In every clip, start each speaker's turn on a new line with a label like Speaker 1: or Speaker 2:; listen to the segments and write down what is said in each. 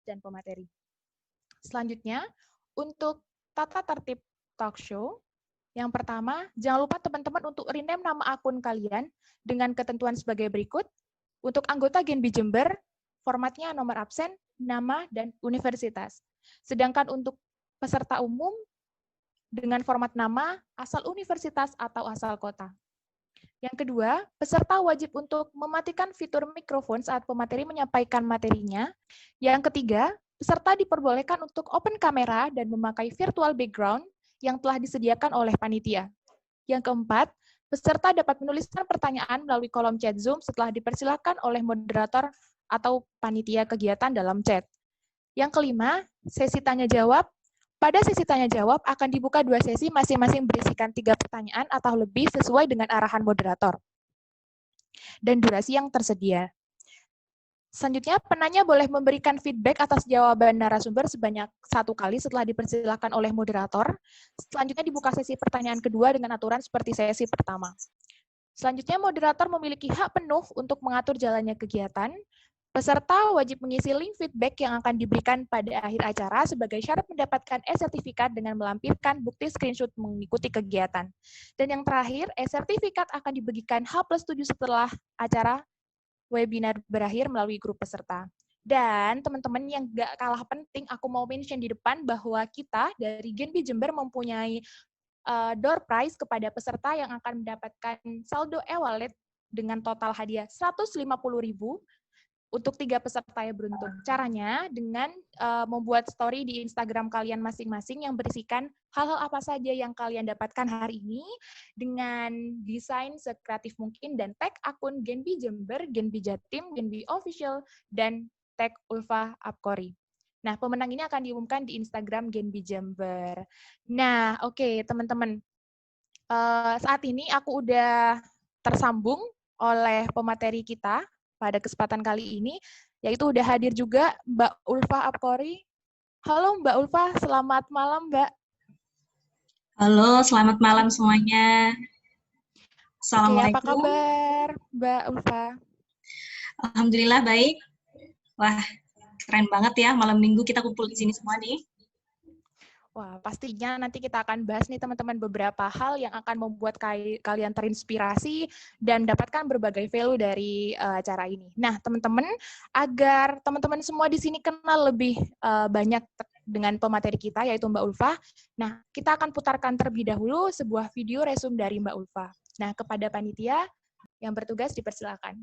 Speaker 1: dan pemateri. Selanjutnya, untuk tata tertib talk show, yang pertama, jangan lupa teman-teman untuk rename nama akun kalian dengan ketentuan sebagai berikut. Untuk anggota Genbi Jember, formatnya nomor absen, nama, dan universitas. Sedangkan untuk peserta umum, dengan format nama, asal universitas atau asal kota. Yang kedua, peserta wajib untuk mematikan fitur mikrofon saat pemateri menyampaikan materinya. Yang ketiga, peserta diperbolehkan untuk open kamera dan memakai virtual background yang telah disediakan oleh panitia. Yang keempat, peserta dapat menuliskan pertanyaan melalui kolom chat Zoom setelah dipersilakan oleh moderator atau panitia kegiatan dalam chat. Yang kelima, sesi tanya-jawab. Pada sesi tanya-jawab akan dibuka 2 sesi masing-masing berisikan 3 pertanyaan atau lebih sesuai dengan arahan moderator dan durasi yang tersedia. Selanjutnya, penanya boleh memberikan feedback atas jawaban narasumber sebanyak 1 kali setelah dipersilakan oleh moderator. Selanjutnya dibuka sesi pertanyaan kedua dengan aturan seperti sesi pertama. Selanjutnya, moderator memiliki hak penuh untuk mengatur jalannya kegiatan. Peserta wajib mengisi link feedback yang akan diberikan pada akhir acara sebagai syarat mendapatkan e-sertifikat dengan melampirkan bukti screenshot mengikuti kegiatan. Dan yang terakhir, e-sertifikat akan dibagikan H+7 setelah acara webinar berakhir melalui grup peserta. Dan teman-teman yang gak kalah penting, aku mau mention di depan bahwa kita dari Genbi Jember mempunyai door prize kepada peserta yang akan mendapatkan saldo e-wallet dengan total hadiah 150.000 untuk 3 peserta yang beruntung. Caranya dengan membuat story di Instagram kalian masing-masing yang berisikan hal-hal apa saja yang kalian dapatkan hari ini dengan desain sekreatif mungkin dan tag akun Genbi Jember, Genbi Jatim, Genbi Official, dan tag Ulfa Apkori. Nah, pemenang ini akan diumumkan di Instagram Genbi Jember. Nah, oke, teman-teman. Saat ini aku udah tersambung oleh pemateri kita pada kesempatan kali ini, yaitu udah hadir juga Mbak Ulfa Apkori. Halo Mbak Ulfa, selamat malam Mbak.
Speaker 2: Halo, selamat malam semuanya. Assalamualaikum.
Speaker 1: Oke, apa kabar Mbak Ulfa?
Speaker 2: Alhamdulillah baik. Wah, keren banget ya, malam minggu kita kumpul di sini semua nih.
Speaker 1: Wah, pastinya nanti kita akan bahas nih teman-teman beberapa hal yang akan membuat kalian terinspirasi dan mendapatkan berbagai value dari acara ini. Nah, teman-teman, agar teman-teman semua di sini kenal lebih banyak dengan pemateri kita, yaitu Mbak Ulfa. Nah, kita akan putarkan terlebih dahulu sebuah video resume dari Mbak Ulfa. Nah, kepada panitia yang bertugas dipersilakan.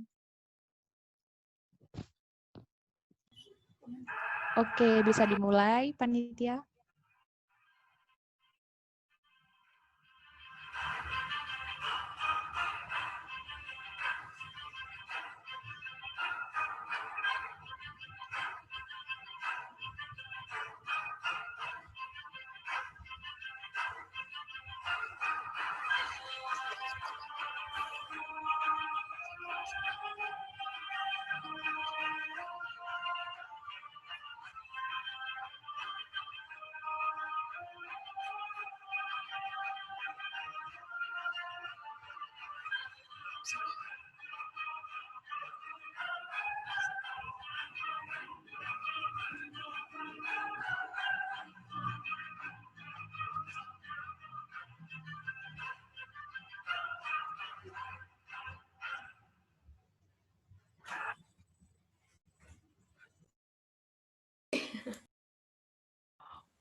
Speaker 1: Oke, bisa dimulai, panitia.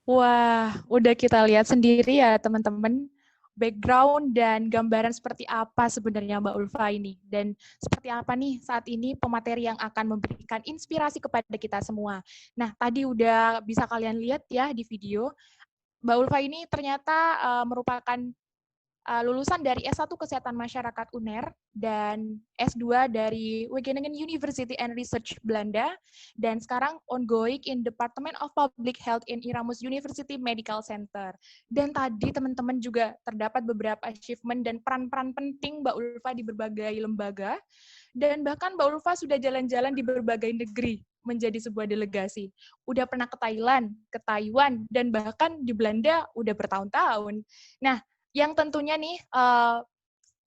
Speaker 1: Wah, udah kita lihat sendiri ya teman-teman, background dan gambaran seperti apa sebenarnya Mbak Ulfa ini. Dan seperti apa nih saat ini pemateri yang akan memberikan inspirasi kepada kita semua. Nah, tadi udah bisa kalian lihat ya di video, Mbak Ulfa ini ternyata merupakan lulusan dari S1 Kesehatan Masyarakat UNER dan S2 dari Wageningen University and Research Belanda dan sekarang ongoing in Department of Public Health in Erasmus University Medical Center. Dan tadi teman-teman juga terdapat beberapa achievement dan peran-peran penting Mbak Ulfa di berbagai lembaga dan bahkan Mbak Ulfa sudah jalan-jalan di berbagai negeri menjadi sebuah delegasi. Udah pernah ke Thailand, ke Taiwan, dan bahkan di Belanda udah bertahun-tahun. Nah, yang tentunya nih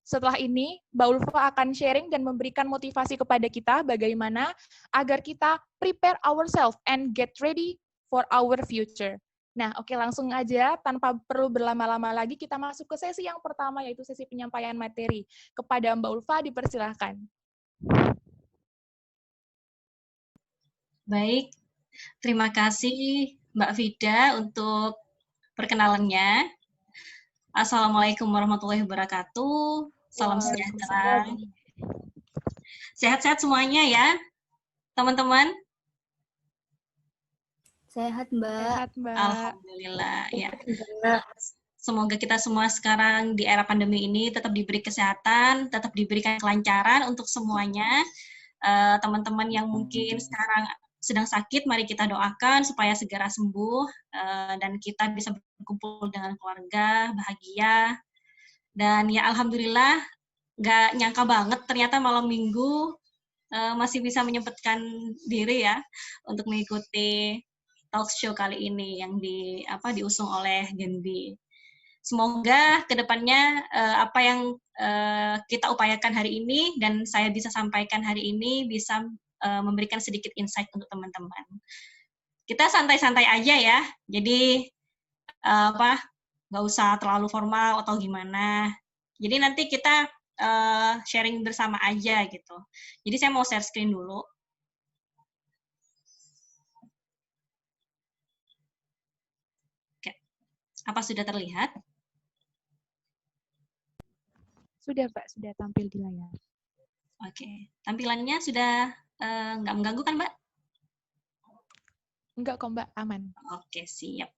Speaker 1: Setelah ini, Mbak Ulfa akan sharing dan memberikan motivasi kepada kita bagaimana agar kita prepare ourselves and get ready for our future. Nah, oke, langsung aja tanpa perlu berlama-lama lagi kita masuk ke sesi yang pertama, yaitu sesi penyampaian materi. Kepada Mbak Ulfa dipersilahkan.
Speaker 2: Baik, terima kasih Mbak Vida untuk perkenalannya. Assalamualaikum warahmatullahi wabarakatuh. Salam sejahtera. Sehat-sehat semuanya ya, teman-teman.
Speaker 3: Sehat, Mbak.
Speaker 1: Sehat, Mbak.
Speaker 2: Alhamdulillah ya. Semoga kita semua sekarang di era pandemi ini tetap diberi kesehatan, tetap diberikan kelancaran untuk semuanya. Teman-teman yang mungkin sekarang sedang sakit, mari kita doakan supaya segera sembuh dan kita bisa berkumpul dengan keluarga, bahagia. Dan ya alhamdulillah, nggak nyangka banget ternyata malam minggu masih bisa menyempatkan diri ya untuk mengikuti talk show kali ini yang diusung oleh Genbi. Semoga kedepannya apa yang kita upayakan hari ini dan saya bisa sampaikan hari ini bisa memberikan sedikit insight untuk teman-teman. Kita santai-santai aja ya, jadi nggak usah terlalu formal atau gimana. Jadi nanti kita sharing bersama aja gitu. Jadi saya mau share screen dulu. Oke. Apa sudah terlihat?
Speaker 1: Sudah, Mbak. Sudah tampil di layar.
Speaker 2: Oke. Tampilannya sudah nggak mengganggu kan, Mbak?
Speaker 1: Enggak kok, Mbak. Aman.
Speaker 2: Oke, siap.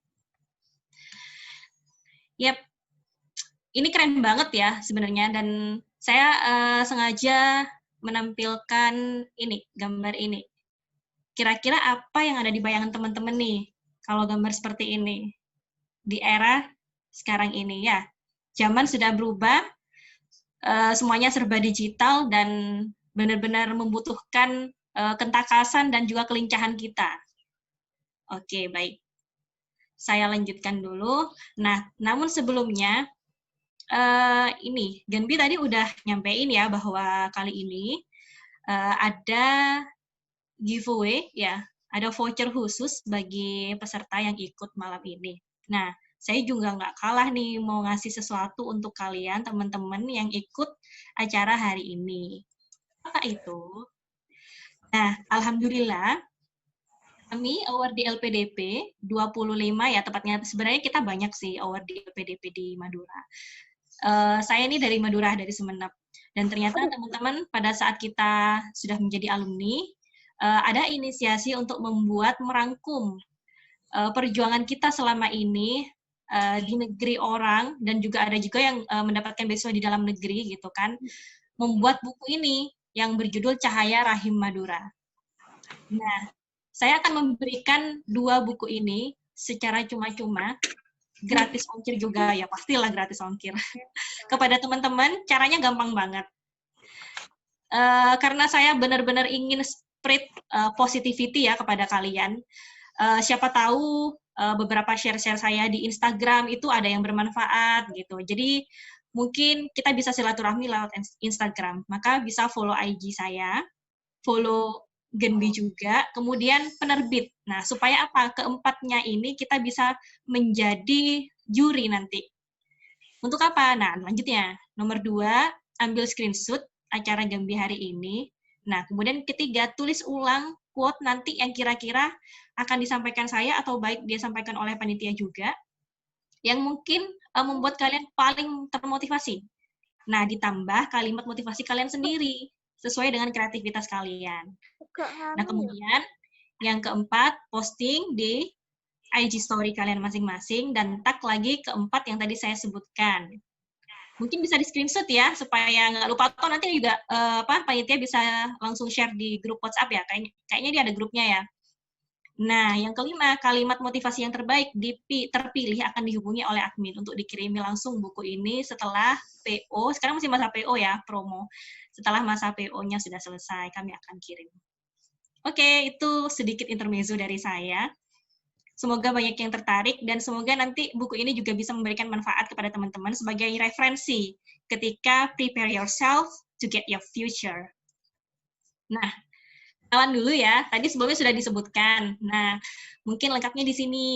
Speaker 2: Yap. Ini keren banget ya sebenarnya, dan saya sengaja menampilkan ini, gambar ini. Kira-kira apa yang ada di bayangan teman-teman nih kalau gambar seperti ini di era sekarang ini ya. Zaman sudah berubah, semuanya serba digital dan benar-benar membutuhkan ketakasan dan juga kelincahan kita. Oke, baik. Saya lanjutkan dulu. Nah, namun sebelumnya ini Genbi tadi udah nyampein ya bahwa kali ini ada giveaway ya, ada voucher khusus bagi peserta yang ikut malam ini. Nah, saya juga nggak kalah nih mau ngasih sesuatu untuk kalian teman-teman yang ikut acara hari ini. Apa itu? Nah, alhamdulillah kami award di LPDP 25 ya, tepatnya sebenarnya kita banyak sih award di LPDP di Madura. Saya ini dari Madura, dari Sumeneb. Dan ternyata teman-teman pada saat kita sudah menjadi alumni, ada inisiasi untuk merangkum perjuangan kita selama ini di negeri orang, dan juga ada juga yang mendapatkan beasiswa di dalam negeri gitu kan, membuat buku ini yang berjudul Cahaya Rahim Madura. Nah, saya akan memberikan 2 buku ini secara cuma-cuma, gratis ongkir juga ya, pastilah gratis ongkir kepada teman-teman. Caranya gampang banget. Karena saya benar-benar ingin spread positivity ya kepada kalian. Siapa tahu beberapa share-share saya di Instagram itu ada yang bermanfaat gitu. Jadi mungkin kita bisa silaturahmi lewat Instagram. Maka bisa follow IG saya, follow Genbi juga, kemudian penerbit. Nah, supaya apa? Keempatnya ini kita bisa menjadi juri nanti. Untuk apa? Nah, lanjutnya. Nomor 2, ambil screenshot acara Genbi hari ini. Nah, kemudian ketiga, tulis ulang quote nanti yang kira-kira akan disampaikan saya atau baik dia sampaikan oleh panitia juga, yang mungkin membuat kalian paling termotivasi. Nah, ditambah kalimat motivasi kalian sendiri, sesuai dengan kreativitas kalian. Nah, kemudian yang keempat, posting di IG story kalian masing-masing, dan tag lagi keempat yang tadi saya sebutkan. Mungkin bisa di screenshot ya, supaya nggak lupa, atau nanti juga panitia bisa langsung share di grup WhatsApp ya, kayaknya dia ada grupnya ya. Nah, yang kelima, kalimat motivasi yang terbaik terpilih akan dihubungi oleh admin untuk dikirimi langsung buku ini setelah PO, sekarang masih masa PO ya, promo. Setelah masa PO-nya sudah selesai, kami akan kirim. Oke, itu sedikit intermezzo dari saya. Semoga banyak yang tertarik dan semoga nanti buku ini juga bisa memberikan manfaat kepada teman-teman sebagai referensi ketika prepare yourself to get your future. Nah, kenalan dulu ya. Tadi sebelumnya sudah disebutkan. Nah, mungkin lengkapnya di sini.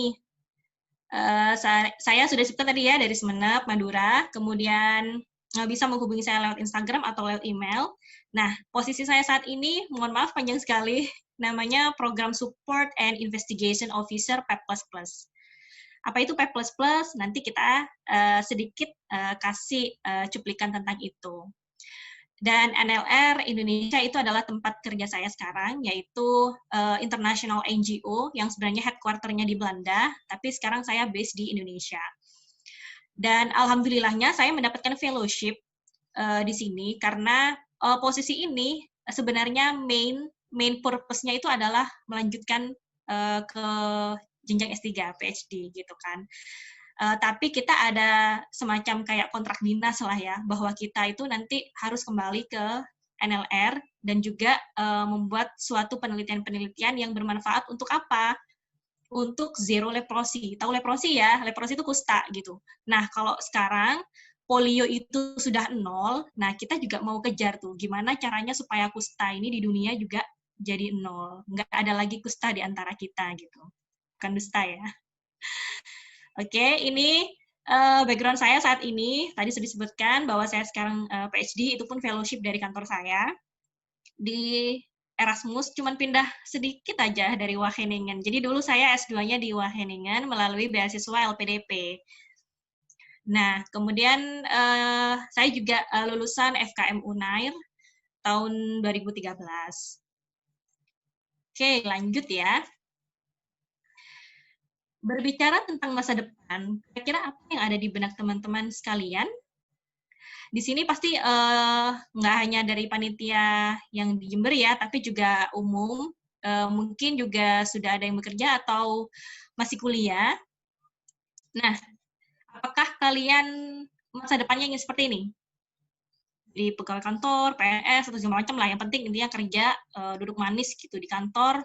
Speaker 2: Saya sudah sebutkan tadi ya, dari Sumeneb, Madura. Kemudian bisa menghubungi saya lewat Instagram atau lewat email. Nah, posisi saya saat ini, mohon maaf panjang sekali, namanya Program Support and Investigation Officer PEP++. Apa itu PEP++? Nanti kita sedikit kasih cuplikan tentang itu. Dan NLR Indonesia itu adalah tempat kerja saya sekarang, yaitu international NGO yang sebenarnya headquarter-nya di Belanda, tapi sekarang saya based di Indonesia. Dan alhamdulillahnya saya mendapatkan fellowship di sini karena posisi ini sebenarnya main purpose-nya itu adalah melanjutkan ke jenjang S3, PhD gitu kan. Tapi kita ada semacam kayak kontrak dinas lah ya, bahwa kita itu nanti harus kembali ke NLR dan juga membuat suatu penelitian-penelitian yang bermanfaat untuk apa? Untuk zero leprosi. Tahu leprosi ya? Leprosi itu kusta gitu. Nah, kalau sekarang polio itu sudah 0, nah kita juga mau kejar tuh, gimana caranya supaya kusta ini di dunia juga jadi 0. Nggak ada lagi kusta di antara kita gitu. Bukan dusta ya. Oke, ini background saya saat ini. Tadi sudah disebutkan bahwa saya sekarang PhD, itu pun fellowship dari kantor saya. Di Erasmus, cuman pindah sedikit aja dari Wageningen. Jadi dulu saya S2-nya di Wageningen melalui beasiswa LPDP. Nah, kemudian saya juga lulusan FKM Unair tahun 2013. Oke, lanjut ya. Berbicara tentang masa depan, kira-kira apa yang ada di benak teman-teman sekalian? Di sini pasti nggak hanya dari panitia yang di Jember ya, tapi juga umum. Mungkin juga sudah ada yang bekerja atau masih kuliah. Nah, apakah kalian masa depannya ingin seperti ini? Di pegawai kantor, PNS, atau segala macam lah. Yang penting intinya kerja, duduk manis gitu di kantor,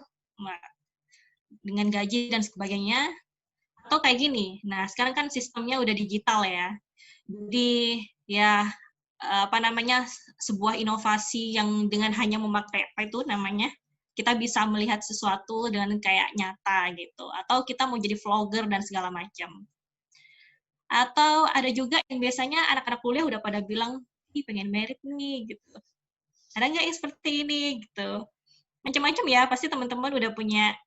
Speaker 2: dengan gaji dan sebagainya. Atau kayak gini, nah sekarang kan sistemnya udah digital ya. Jadi ya apa namanya, sebuah inovasi yang dengan hanya memakai apa itu namanya, kita bisa melihat sesuatu dengan kayak nyata gitu, atau kita mau jadi vlogger dan segala macam. Atau ada juga yang biasanya anak-anak kuliah udah pada bilang, ih pengen merit nih gitu. Ada nggak yang seperti ini gitu? Macam-macam ya, pasti teman-teman udah punya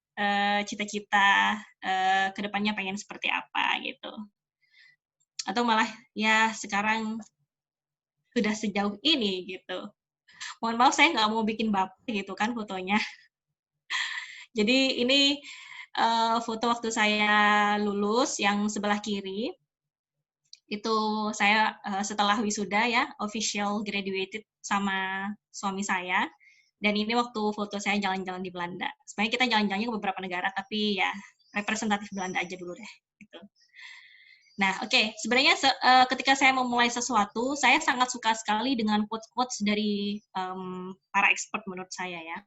Speaker 2: cita-cita kedepannya pengen seperti apa gitu. Atau malah ya sekarang sudah sejauh ini gitu. Mohon maaf saya nggak mau bikin baper gitu kan fotonya. Jadi ini foto waktu saya lulus yang sebelah kiri. Itu saya setelah wisuda ya, official graduated sama suami saya. Dan ini waktu foto saya jalan-jalan di Belanda. Sebenarnya kita jalan-jalannya ke beberapa negara, tapi ya representatif Belanda aja dulu deh. Gitu. Nah, oke. Sebenarnya ketika saya memulai sesuatu, saya sangat suka sekali dengan quotes-quotes dari para expert menurut saya ya.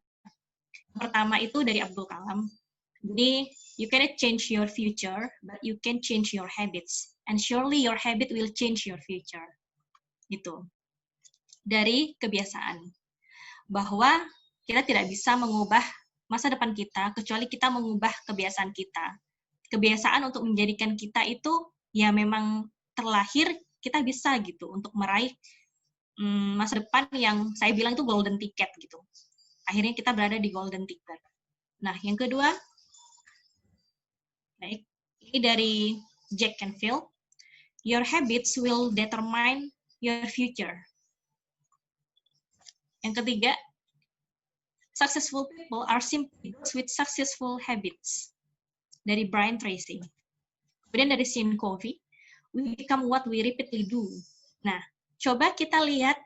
Speaker 2: Pertama itu dari Abdul Kalam. Jadi, you cannot change your future, but you can change your habits. And surely your habit will change your future. Gitu. Dari kebiasaan. Bahwa kita tidak bisa mengubah masa depan kita kecuali kita mengubah kebiasaan kita. Kebiasaan untuk menjadikan kita itu ya memang terlahir kita bisa gitu untuk meraih masa depan yang saya bilang itu golden ticket gitu. Akhirnya kita berada di golden ticket. Nah, yang kedua, baik, ini dari Jack Canfield. Your habits will determine your future. Yang ketiga, successful people are simply those with successful habits. Dari Brian Tracy. Kemudian dari Sean Covey, we become what we repeatedly do. Nah, coba kita lihat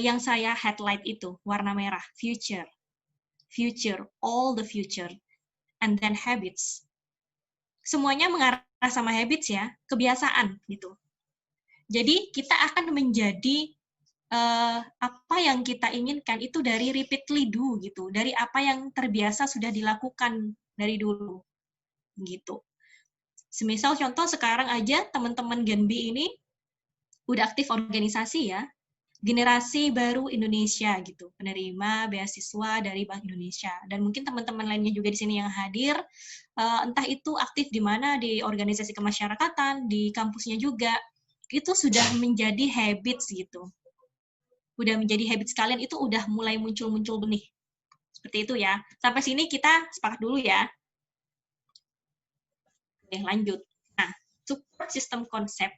Speaker 2: yang saya highlight itu, warna merah, future. Future, all the future. And then habits. Semuanya mengarah sama habits ya, kebiasaan gitu. Jadi kita akan menjadi apa yang kita inginkan itu dari repeatedly do gitu, dari apa yang terbiasa sudah dilakukan dari dulu. gitu. Semisal contoh sekarang aja teman-teman Genbi ini udah aktif organisasi ya, generasi baru Indonesia gitu, penerima beasiswa dari Bank Indonesia. Dan mungkin teman-teman lainnya juga di sini yang hadir, entah itu aktif di mana, di organisasi kemasyarakatan, di kampusnya juga, itu sudah menjadi habits gitu. Udah menjadi habits kalian, itu udah mulai muncul-muncul benih. Seperti itu ya. Sampai sini kita sepakat dulu ya. Oke, lanjut. Nah, support system konsep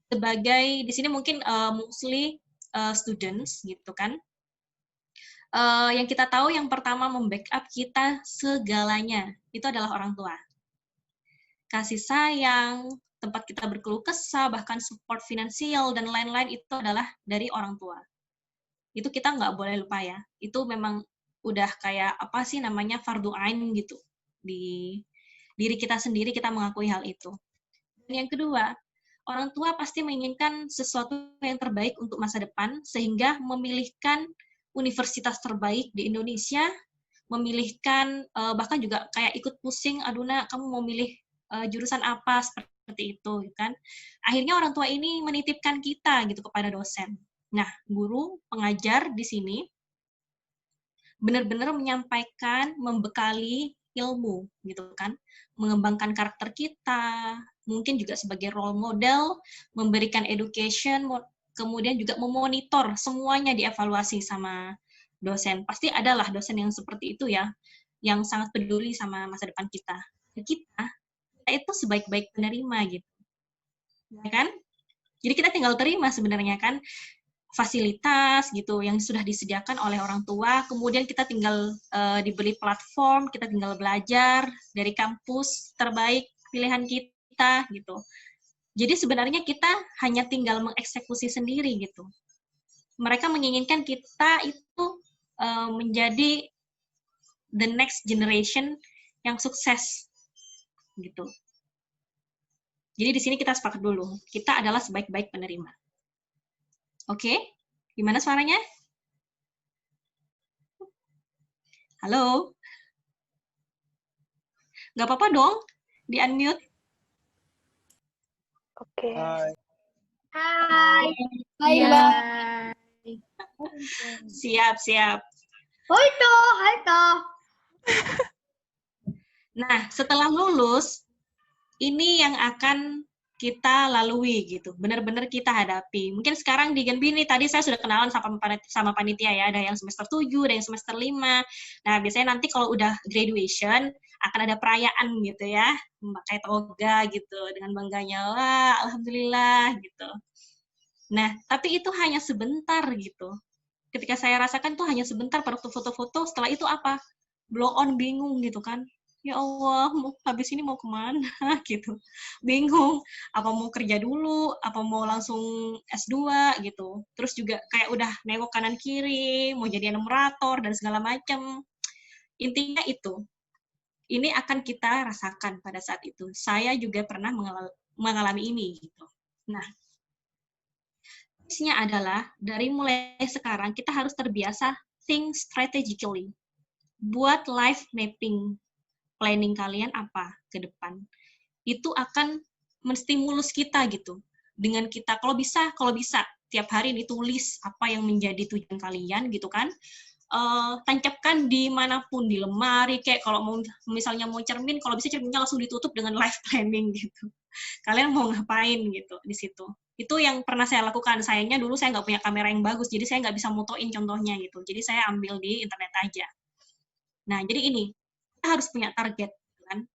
Speaker 2: sebagai di sini mungkin mostly students gitu kan. Yang kita tahu yang pertama membackup kita segalanya itu adalah orang tua. Kasih sayang, tempat kita berkeluh kesah, bahkan support finansial dan lain-lain itu adalah dari orang tua. Itu kita nggak boleh lupa ya. Itu memang udah kayak apa sih namanya fardu ain gitu. Di diri kita sendiri kita mengakui hal itu. Dan yang kedua, orang tua pasti menginginkan sesuatu yang terbaik untuk masa depan, sehingga memilihkan universitas terbaik di Indonesia, memilihkan bahkan juga kayak ikut pusing, aduh nak, kamu mau milih jurusan apa, seperti itu, kan? Akhirnya orang tua ini menitipkan kita gitu kepada dosen. Nah, guru, pengajar di sini benar-benar menyampaikan, membekali ilmu gitu kan, mengembangkan karakter kita, mungkin juga sebagai role model, memberikan education, kemudian juga memonitor semuanya dievaluasi sama dosen. Pasti adalah dosen yang seperti itu ya, yang sangat peduli sama masa depan kita. Kita itu sebaik-baik penerima gitu, ya kan? Jadi kita tinggal terima sebenarnya kan fasilitas gitu yang sudah disediakan oleh orang tua, kemudian kita tinggal diberi platform, kita tinggal belajar dari kampus terbaik pilihan kita gitu. Jadi sebenarnya kita hanya tinggal mengeksekusi sendiri gitu. Mereka menginginkan kita itu menjadi the next generation yang sukses gitu. Jadi di sini kita sepakat dulu, kita adalah sebaik-baik penerima. Oke, gimana suaranya? Halo? Nggak apa-apa dong, di-unmute.
Speaker 3: Oke.
Speaker 4: Hai.
Speaker 3: Hai.
Speaker 1: Hai,
Speaker 3: Mbak.
Speaker 2: Siap, siap.
Speaker 3: Hai toh, hai toh.
Speaker 2: Nah, setelah lulus, ini yang akan kita lalui gitu, benar-benar kita hadapi. Mungkin sekarang di Genbi ini tadi saya sudah kenalan sama panitia ya, ada yang semester 7, ada yang semester 5. Nah, biasanya nanti kalau udah graduation, akan ada perayaan gitu ya, memakai toga gitu, dengan bangganya, wah alhamdulillah gitu. Nah, tapi itu hanya sebentar gitu. Ketika saya rasakan tuh hanya sebentar pada foto-foto, setelah itu apa? Blow on, bingung gitu kan. Ya Allah, habis ini mau kemana gitu. Bingung, apa mau kerja dulu, apa mau langsung S2 gitu. Terus juga kayak udah nengok kanan kiri, mau jadi enumerator dan segala macam. Intinya itu, ini akan kita rasakan pada saat itu. Saya juga pernah mengalami ini gitu. Nah, tipsnya adalah dari mulai sekarang kita harus terbiasa think strategically. Buat life mapping. Planning kalian apa ke depan. Itu akan menstimulus kita gitu. Dengan kita, kalau bisa, tiap hari ditulis apa yang menjadi tujuan kalian gitu kan. Tancapkan dimanapun, di lemari, kayak kalau mau misalnya mau cermin, kalau bisa cerminnya langsung ditutup dengan life planning gitu. Kalian mau ngapain gitu di situ. Itu yang pernah saya lakukan. Sayangnya dulu saya nggak punya kamera yang bagus, jadi saya nggak bisa motoin contohnya gitu. Jadi saya ambil di internet aja. Nah, jadi ini, kita harus punya target, kan?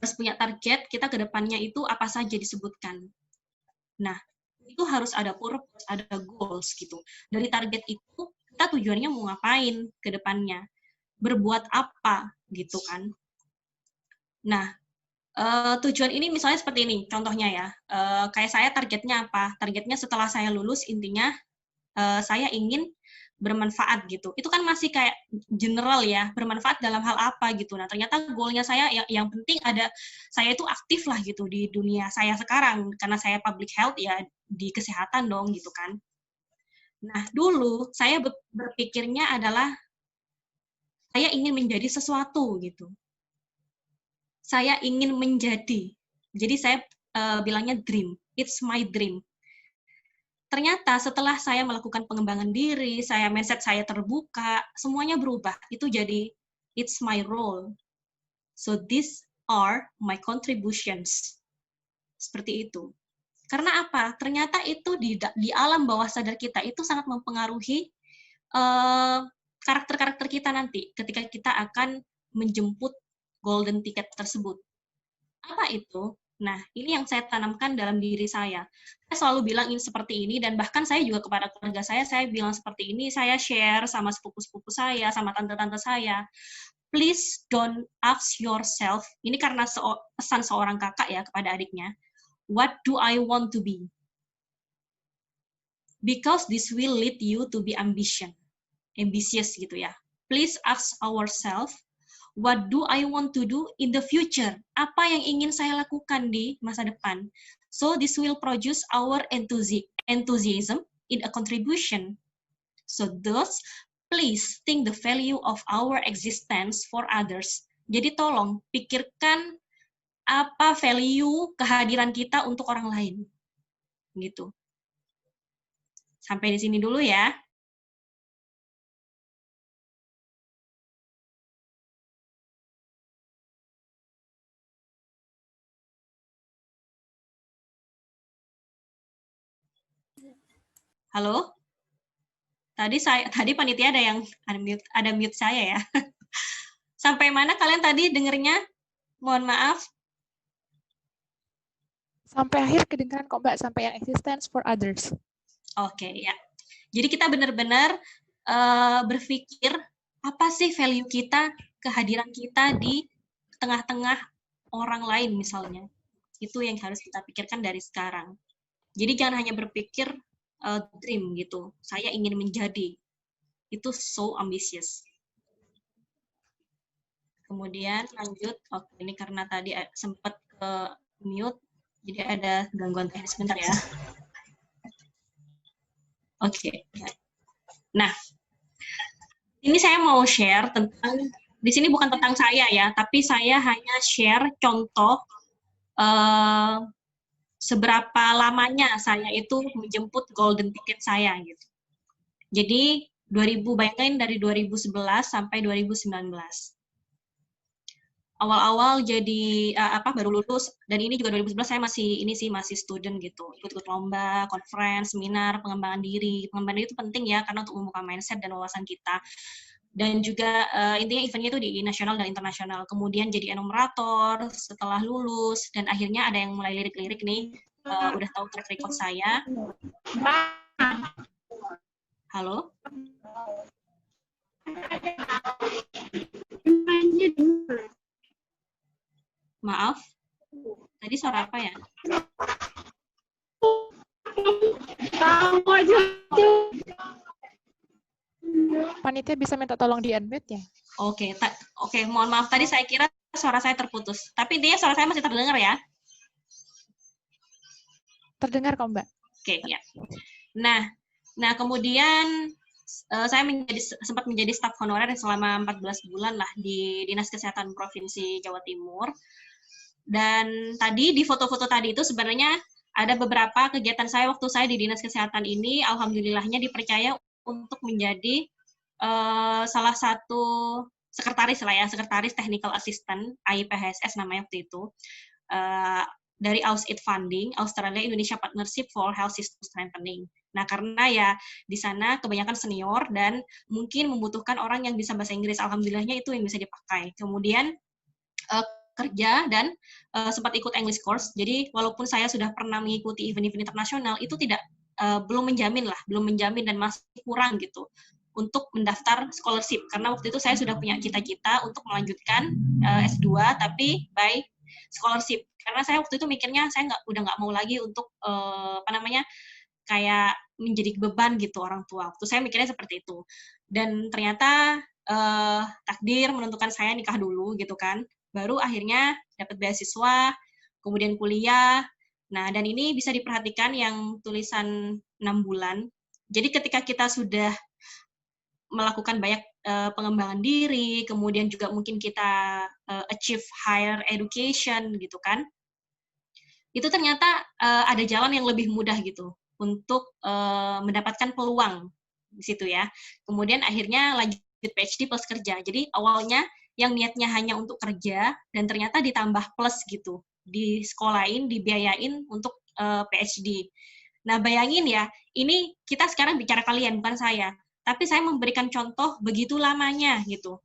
Speaker 2: Harus punya target, kita ke depannya itu apa saja disebutkan. Nah, itu harus ada purpose, ada goals gitu. Dari target itu, kita tujuannya mau ngapain ke depannya. Berbuat apa, gitu kan. Nah, tujuan ini misalnya seperti ini, contohnya ya. Kayak saya targetnya apa? Targetnya setelah saya lulus, intinya saya ingin bermanfaat gitu. Itu kan masih kayak general ya, bermanfaat dalam hal apa gitu. Nah, ternyata goalnya saya yang penting ada, saya itu aktif lah gitu di dunia saya sekarang, karena saya public health ya, di kesehatan dong gitu kan. Nah, dulu saya berpikirnya adalah, saya ingin menjadi sesuatu gitu. saya ingin menjadi. Jadi saya bilangnya dream. It's my dream. Ternyata setelah saya melakukan pengembangan diri, mindset saya terbuka, semuanya berubah. Itu jadi it's my role. So these are my contributions. Seperti itu. Karena apa? Ternyata itu di alam bawah sadar kita itu sangat mempengaruhi karakter-karakter kita nanti ketika kita akan menjemput golden ticket tersebut. Apa itu? Nah, ini yang saya tanamkan dalam diri saya. Saya selalu bilang ini seperti ini, dan bahkan saya juga kepada keluarga saya bilang seperti ini, saya share sama sepupu-sepupu saya, sama tante-tante saya. Please don't ask yourself, ini karena pesan seorang kakak ya kepada adiknya, what do I want to be? Because this will lead you to be ambitious gitu ya. Please ask ourselves, what do I want to do in the future? Apa yang ingin saya lakukan di masa depan? So this will produce our enthusiasm in a contribution. So thus, please think the value of our existence for others. Jadi tolong pikirkan apa value kehadiran kita untuk orang lain. Gitu. Sampai di sini dulu ya. Halo? Tadi panitia ada mute saya ya. Sampai mana kalian tadi dengernya? Mohon maaf.
Speaker 1: Sampai akhir kedengaran kok Mbak, sampai yang existence for others.
Speaker 2: Oke, ya. Jadi kita benar-benar berpikir apa sih value kita, kehadiran kita di tengah-tengah orang lain misalnya. Itu yang harus kita pikirkan dari sekarang. Jadi jangan hanya berpikir dream gitu. Saya ingin menjadi. Itu so ambitious. Kemudian lanjut. Oke, ini karena tadi sempat ke mute. Jadi ada gangguan teknis sebentar ya. Oke. Nah, ini saya mau share tentang, di sini bukan tentang saya ya, tapi saya hanya share contoh seberapa lamanya saya itu menjemput golden ticket saya gitu. Jadi bayangin dari 2011 sampai 2019. Awal-awal jadi baru lulus, dan ini juga 2011 saya masih student gitu, ikut-ikut lomba, conference, seminar, pengembangan diri. Pengembangan diri itu penting ya karena untuk membuka mindset dan wawasan kita. Dan juga intinya eventnya itu di nasional dan internasional. Kemudian jadi enumerator setelah lulus, dan akhirnya ada yang mulai lirik-lirik nih, udah tahu track record saya. Halo? Maaf, tadi suara apa ya?
Speaker 1: Panitia bisa minta tolong di unmute ya?
Speaker 2: Oke, mohon maaf, tadi saya kira suara saya terputus. Tapi intinya suara saya masih terdengar ya?
Speaker 1: Terdengar kok Mbak.
Speaker 2: Oke, ya. Nah kemudian saya sempat menjadi staf honorer selama 14 bulan lah di Dinas Kesehatan Provinsi Jawa Timur. Dan tadi di foto-foto tadi itu sebenarnya ada beberapa kegiatan saya waktu saya di Dinas Kesehatan ini, alhamdulillahnya dipercaya untuk menjadi salah satu sekretaris Technical Assistant, AIPHSS namanya waktu itu, dari AusID Funding, Australia Indonesia Partnership for Health System Strengthening. Nah, karena ya di sana kebanyakan senior dan mungkin membutuhkan orang yang bisa bahasa Inggris, alhamdulillahnya itu yang bisa dipakai. Kemudian kerja dan sempat ikut English course. Jadi walaupun saya sudah pernah mengikuti event-event internasional, itu belum menjamin dan masih kurang gitu untuk mendaftar scholarship, karena waktu itu saya sudah punya cita-cita untuk melanjutkan S2 tapi by scholarship, karena saya waktu itu mikirnya saya udah nggak mau lagi untuk kayak menjadi beban gitu orang tua. Waktu saya mikirnya seperti itu, dan ternyata takdir menentukan saya nikah dulu gitu kan, baru akhirnya dapat beasiswa, kemudian kuliah. Nah, dan ini bisa diperhatikan yang tulisan 6 bulan. Jadi ketika kita sudah melakukan banyak pengembangan diri, kemudian juga mungkin kita achieve higher education gitu kan. Itu ternyata ada jalan yang lebih mudah gitu untuk mendapatkan peluang di situ ya. Kemudian akhirnya lanjut PhD plus kerja. Jadi awalnya yang niatnya hanya untuk kerja dan ternyata ditambah plus gitu, disekolahin, dibiayain untuk PhD. Nah, bayangin ya, ini kita sekarang bicara kalian, bukan saya. Tapi saya memberikan contoh begitu lamanya gitu.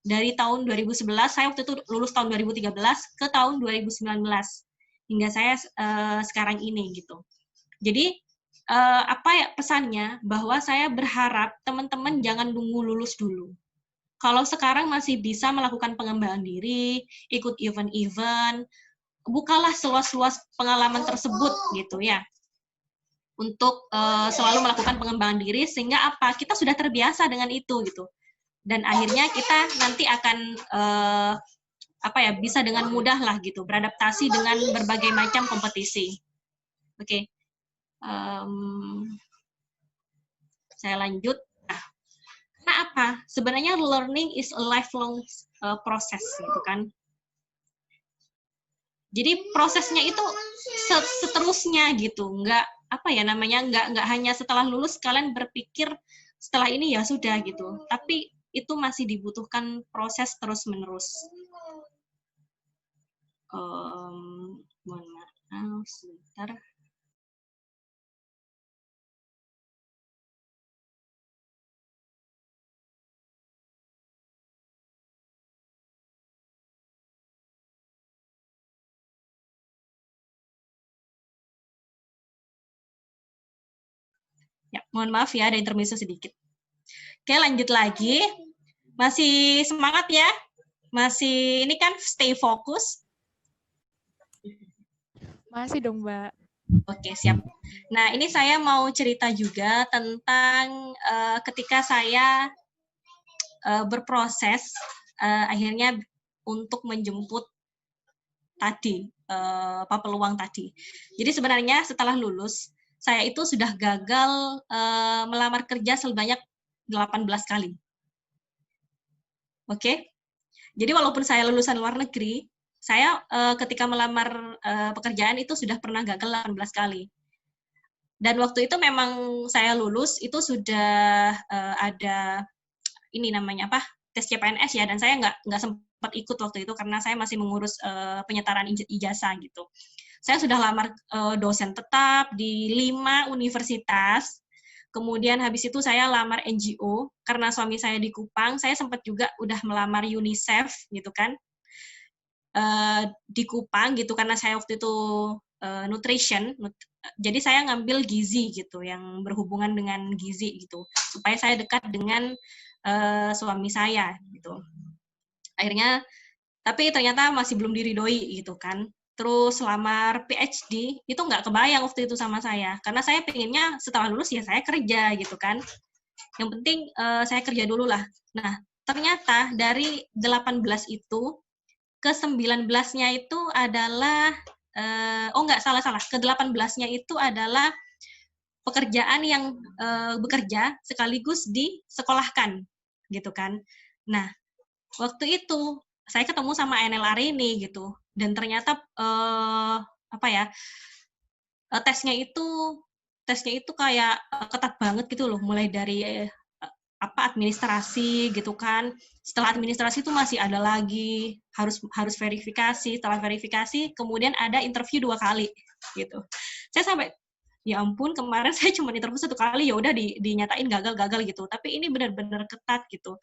Speaker 2: Dari tahun 2011, saya waktu itu lulus tahun 2013 ke tahun 2019. Hingga saya sekarang ini gitu. Jadi, apa ya pesannya? Bahwa saya berharap teman-teman jangan nunggu lulus dulu. Kalau sekarang masih bisa melakukan pengembangan diri, ikut event-event, bukalah seluas-luas pengalaman tersebut gitu ya. Untuk selalu melakukan pengembangan diri sehingga apa kita sudah terbiasa dengan itu gitu dan akhirnya kita nanti akan bisa dengan mudah lah gitu beradaptasi dengan berbagai macam kompetisi. Oke. Saya lanjut. Nah, karena apa? Sebenarnya learning is a lifelong process gitu kan. Jadi prosesnya itu seterusnya gitu, nggak hanya setelah lulus kalian berpikir setelah ini ya sudah gitu, tapi itu masih dibutuhkan proses terus-menerus. Mohon maaf, sebentar. Ya, mohon maaf ya, ada intermezzo sedikit. Oke, lanjut lagi. Masih semangat ya? Masih ini kan stay fokus?
Speaker 1: Masih dong, Mbak.
Speaker 2: Oke, siap. Nah, ini saya mau cerita juga tentang ketika saya berproses akhirnya untuk menjemput tadi, peluang tadi. Jadi sebenarnya setelah lulus, saya itu sudah gagal melamar kerja sebanyak 18 kali. Oke? Jadi walaupun saya lulusan luar negeri, saya ketika melamar pekerjaan itu sudah pernah gagal 18 kali. Dan waktu itu memang saya lulus, itu sudah ada ini namanya apa? Tes CPNS ya, dan saya nggak sempat ikut waktu itu karena saya masih mengurus penyetaraan ijazah gitu. Saya sudah lamar dosen tetap di 5 universitas. Kemudian habis itu saya lamar NGO, karena suami saya di Kupang, saya sempat juga udah melamar UNICEF gitu kan, di Kupang gitu, karena saya waktu itu nutrition, jadi saya ngambil gizi gitu, yang berhubungan dengan gizi gitu, supaya saya dekat dengan suami saya gitu. Akhirnya, tapi ternyata masih belum diridoi gitu kan. Terus lamar PhD, itu nggak kebayang waktu itu sama saya. Karena saya pengennya setelah lulus ya saya kerja gitu kan. Yang penting saya kerja dulu lah. Nah, ternyata dari 18 itu, ke 19-nya itu adalah, ke 18-nya itu adalah pekerjaan yang bekerja sekaligus disekolahkan gitu kan. Nah, waktu itu saya ketemu sama NLR ini gitu, dan ternyata tesnya itu kayak ketat banget gitu loh, mulai dari administrasi gitu kan. Setelah administrasi itu masih ada lagi harus verifikasi, setelah verifikasi kemudian ada interview 2 kali gitu. Saya sampai ya ampun, kemarin saya cuma interview 1 kali, ya udah dinyatain gagal gitu. Tapi ini benar-benar ketat gitu.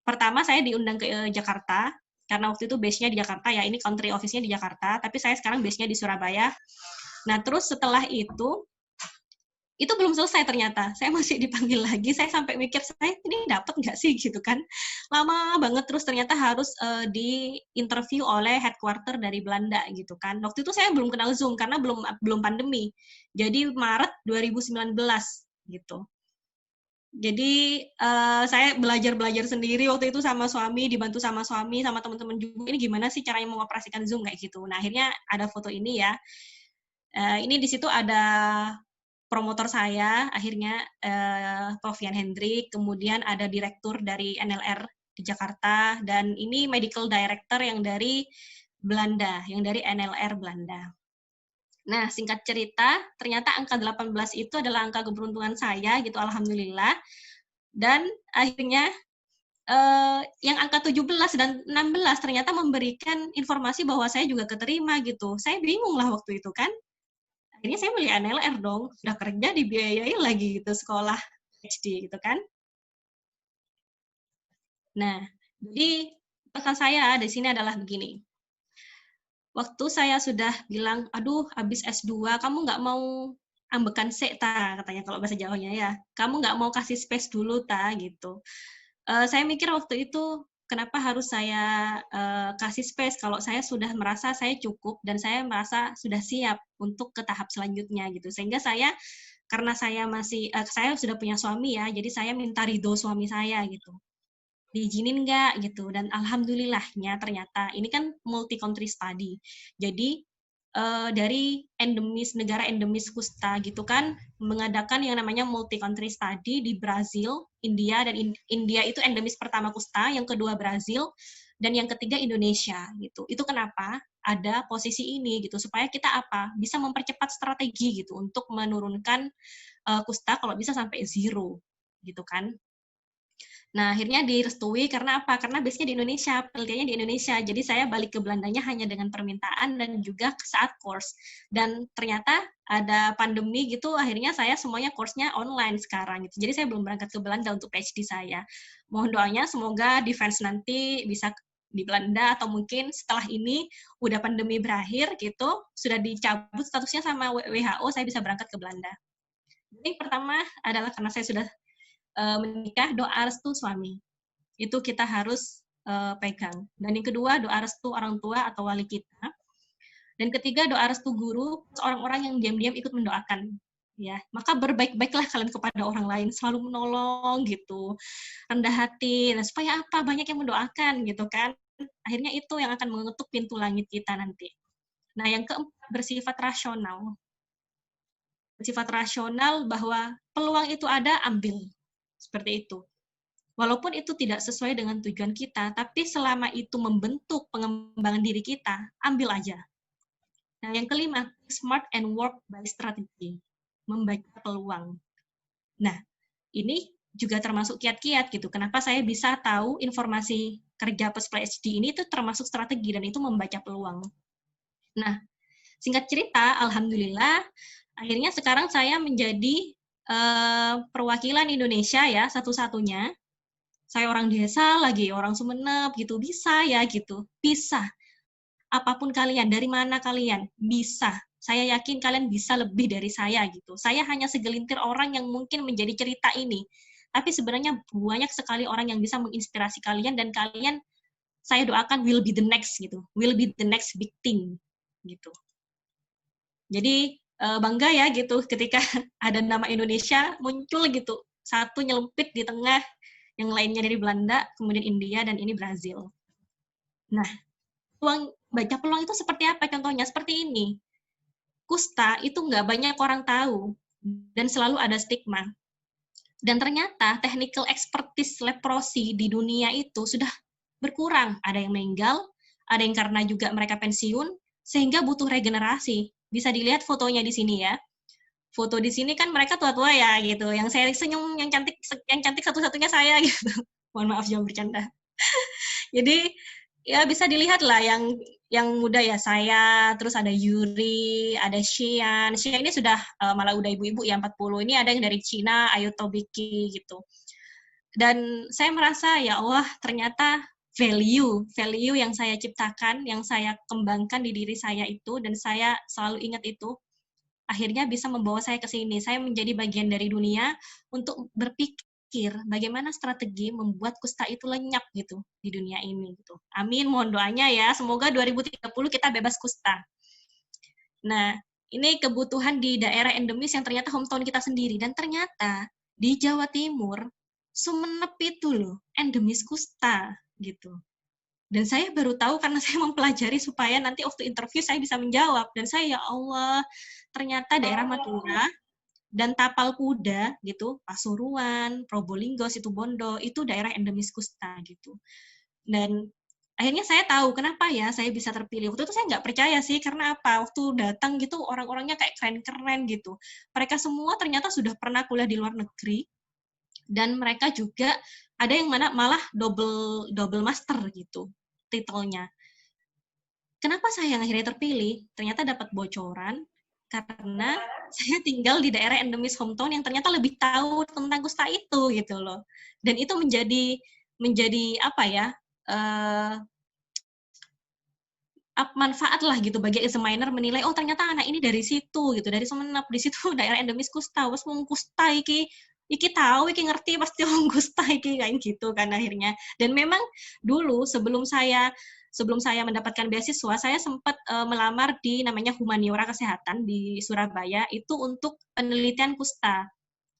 Speaker 2: Pertama saya diundang ke Jakarta, karena waktu itu base-nya di Jakarta ya, ini country office-nya di Jakarta, tapi saya sekarang base-nya di Surabaya. Nah, terus setelah itu belum selesai ternyata. Saya masih dipanggil lagi, saya sampai mikir, saya ini dapat nggak sih gitu kan. Lama banget, terus ternyata harus di-interview oleh headquarter dari Belanda gitu kan. Waktu itu saya belum kenal Zoom, karena belum pandemi. Jadi Maret 2019 gitu. Jadi saya belajar sendiri waktu itu sama suami, dibantu sama suami, sama teman-teman juga, ini gimana sih caranya mengoperasikan Zoom kayak gitu. Nah, akhirnya ada foto ini ya. Ini di situ ada promotor saya, akhirnya Prof. Jan Hendrik, kemudian ada direktur dari NLR di Jakarta, dan ini medical director yang dari Belanda, yang dari NLR Belanda. Nah, singkat cerita, ternyata angka 18 itu adalah angka keberuntungan saya, gitu, alhamdulillah. Dan akhirnya yang angka 17 dan 16 ternyata memberikan informasi bahwa saya juga keterima, gitu. Saya bingung lah waktu itu kan. Akhirnya saya milih NLR dong, udah kerja dibiayai lagi gitu, sekolah PhD gitu kan. Nah, jadi pesan saya di sini adalah begini. Waktu saya sudah bilang, aduh habis S2, kamu nggak mau ambekan sik ta, katanya kalau bahasa Jawanya ya. Kamu nggak mau kasih space dulu ta, gitu. Saya mikir waktu itu, kenapa harus saya kasih space kalau saya sudah merasa saya cukup dan saya merasa sudah siap untuk ke tahap selanjutnya gitu. Sehingga saya, karena saya masih, saya sudah punya suami ya, jadi saya minta ridho suami saya gitu. Diizinin nggak gitu, dan alhamdulillahnya ternyata ini kan multi country study, jadi dari negara endemis kusta gitu kan, mengadakan yang namanya multi country study di Brazil, India, dan India itu endemis pertama kusta, yang kedua Brazil, dan yang ketiga Indonesia gitu. Itu kenapa ada posisi ini gitu, supaya kita bisa mempercepat strategi gitu untuk menurunkan kusta kalau bisa sampai zero gitu kan. Nah, akhirnya direstui karena apa? Karena base-nya di Indonesia, penelitiannya di Indonesia. Jadi saya balik ke Belandanya hanya dengan permintaan dan juga saat course. Dan ternyata ada pandemi gitu, akhirnya saya semuanya course-nya online sekarang gitu. Jadi saya belum berangkat ke Belanda untuk PhD saya. Mohon doanya semoga defense nanti bisa di Belanda, atau mungkin setelah ini udah pandemi berakhir gitu, sudah dicabut statusnya sama WHO, saya bisa berangkat ke Belanda. Jadi pertama adalah karena saya sudah menikah, doa restu suami. Itu kita harus pegang. Dan yang kedua, doa restu orang tua atau wali kita. Dan ketiga, doa restu guru, orang-orang yang diam-diam ikut mendoakan. Ya, maka berbaik-baiklah kalian kepada orang lain, selalu menolong gitu, rendah hati. Nah, supaya apa? Banyak yang mendoakan gitu kan. Akhirnya itu yang akan mengetuk pintu langit kita nanti. Nah, yang keempat, bersifat rasional. Bersifat rasional bahwa peluang itu ada, ambil. Seperti itu. Walaupun itu tidak sesuai dengan tujuan kita, tapi selama itu membentuk pengembangan diri kita, ambil aja. Nah, yang kelima, smart and work by strategy. Membaca peluang. Nah, ini juga termasuk kiat-kiat gitu. Kenapa saya bisa tahu informasi kerja post PhD ini itu termasuk strategi, dan itu membaca peluang. Nah, singkat cerita, alhamdulillah, akhirnya sekarang saya menjadi perwakilan Indonesia ya, satu-satunya. Saya orang desa lagi, orang Sumeneb gitu, bisa ya gitu, bisa. Apapun kalian, dari mana kalian, bisa. Saya yakin kalian bisa lebih dari saya gitu. Saya hanya segelintir orang yang mungkin menjadi cerita ini. Tapi sebenarnya banyak sekali orang yang bisa menginspirasi kalian, dan kalian, saya doakan will be the next gitu, will be the next big thing gitu. Jadi bangga ya gitu ketika ada nama Indonesia muncul gitu, satu nyelempit di tengah, yang lainnya dari Belanda, kemudian India, dan ini Brazil. Nah, baca peluang itu seperti apa contohnya? Seperti ini. Kusta itu nggak banyak orang tahu, dan selalu ada stigma. Dan ternyata technical expertise leprosi di dunia itu sudah berkurang. Ada yang meninggal, ada yang karena juga mereka pensiun, sehingga butuh regenerasi. Bisa dilihat fotonya di sini ya. Foto di sini kan mereka tua-tua ya gitu. Yang saya senyum, yang cantik satu-satunya saya gitu. Mohon maaf jangan bercanda. Jadi ya bisa dilihat lah yang muda ya saya, terus ada Yuri, ada Xian. Xian ini sudah malah udah ibu-ibu ya 40. Ini ada yang dari Cina, Ayu Tobiki gitu. Dan saya merasa ya Allah, ternyata value yang saya ciptakan, yang saya kembangkan di diri saya itu, dan saya selalu ingat itu, akhirnya bisa membawa saya ke sini. Saya menjadi bagian dari dunia untuk berpikir bagaimana strategi membuat kusta itu lenyap gitu di dunia ini gitu. Amin, mohon doanya ya. Semoga 2030 kita bebas kusta. Nah, ini kebutuhan di daerah endemis yang ternyata hometown kita sendiri, dan ternyata di Jawa Timur Sumeneb itu loh endemis kusta gitu. Dan saya baru tahu karena saya mempelajari supaya nanti waktu interview saya bisa menjawab. Dan saya, ya Allah, ternyata daerah Madura dan Tapal Kuda gitu, Pasuruan, Probolinggo, Situbondo itu daerah endemis kusta gitu. Dan akhirnya saya tahu kenapa ya saya bisa terpilih. Waktu itu saya nggak percaya sih, karena apa? Waktu datang gitu orang-orangnya kayak keren-keren gitu. Mereka semua ternyata sudah pernah kuliah di luar negeri, dan mereka juga ada yang malah double master gitu titelnya. Kenapa saya yang akhirnya terpilih? Ternyata dapat bocoran karena saya tinggal di daerah endemis hometown yang ternyata lebih tahu tentang kusta itu gitu loh. Dan itu menjadi apa ya? Manfaat lah gitu bagi examiner menilai, oh ternyata anak ini dari situ gitu, dari Sumenep, di situ daerah endemis kusta, wes wong kusta iki tahu, iki ngerti pasti wong kusta iki, kayak gitu kan akhirnya. Dan memang dulu sebelum saya mendapatkan beasiswa, saya sempat melamar di namanya Humaniora Kesehatan di Surabaya itu untuk penelitian kusta.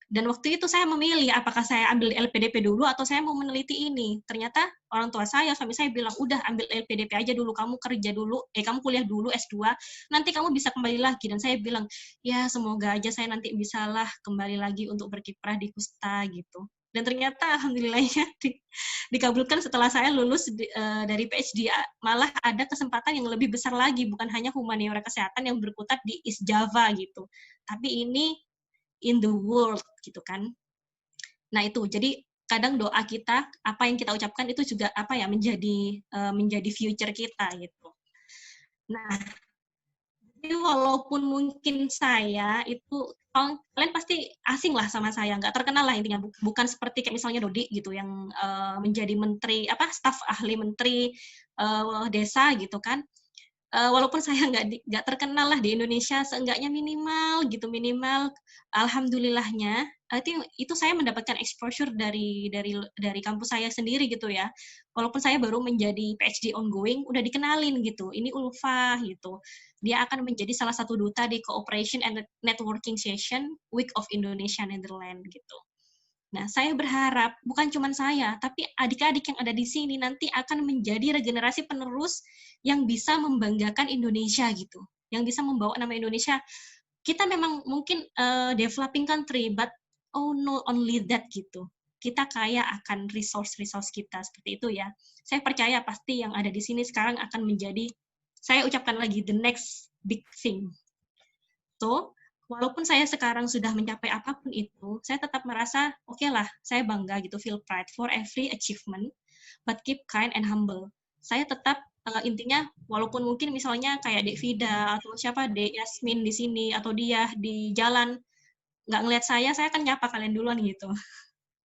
Speaker 2: Dan waktu itu saya memilih apakah saya ambil LPDP dulu atau saya mau meneliti ini. Ternyata orang tua saya, suami saya bilang, udah ambil LPDP aja dulu, kamu kerja dulu, kamu kuliah dulu S2, nanti kamu bisa kembali lagi. Dan saya bilang, ya semoga aja saya nanti bisalah kembali lagi untuk berkiprah di kusta gitu. Dan ternyata alhamdulillahnya dikabulkan setelah saya lulus dari PhD, malah ada kesempatan yang lebih besar lagi, bukan hanya humaniora kesehatan yang berkutat di East Java gitu. Tapi ini in the world gitu kan. Nah itu, jadi kadang doa kita, apa yang kita ucapkan itu juga apa ya menjadi future kita gitu. Nah, jadi walaupun mungkin saya itu kalian pasti asing lah sama saya, nggak terkenal lah intinya, bukan seperti kayak misalnya Dodi gitu yang menjadi menteri staf ahli menteri desa gitu kan. Walaupun saya nggak terkenal lah di Indonesia, seenggaknya minimal alhamdulillahnya itu saya mendapatkan exposure dari kampus saya sendiri gitu ya. Walaupun saya baru menjadi PhD ongoing, udah dikenalin gitu. Ini Ulfa gitu. Dia akan menjadi salah satu duta di Cooperation and Networking Session Week of Indonesia Netherlands gitu. Nah, saya berharap bukan cuma saya, tapi adik-adik yang ada di sini nanti akan menjadi regenerasi penerus yang bisa membanggakan Indonesia gitu, yang bisa membawa nama Indonesia. Kita memang mungkin developing country, but not only that gitu. Kita kaya akan resource kita seperti itu ya. Saya percaya pasti yang ada di sini sekarang akan menjadi, saya ucapkan lagi, the next big thing. So, walaupun saya sekarang sudah mencapai apapun itu, saya tetap merasa, oke lah, saya bangga gitu, feel pride for every achievement, but keep kind and humble. Saya tetap, intinya, walaupun mungkin misalnya kayak Dek Vida, atau siapa, Dek Yasmin di sini, atau dia di jalan, nggak ngelihat saya akan nyapa kalian duluan gitu.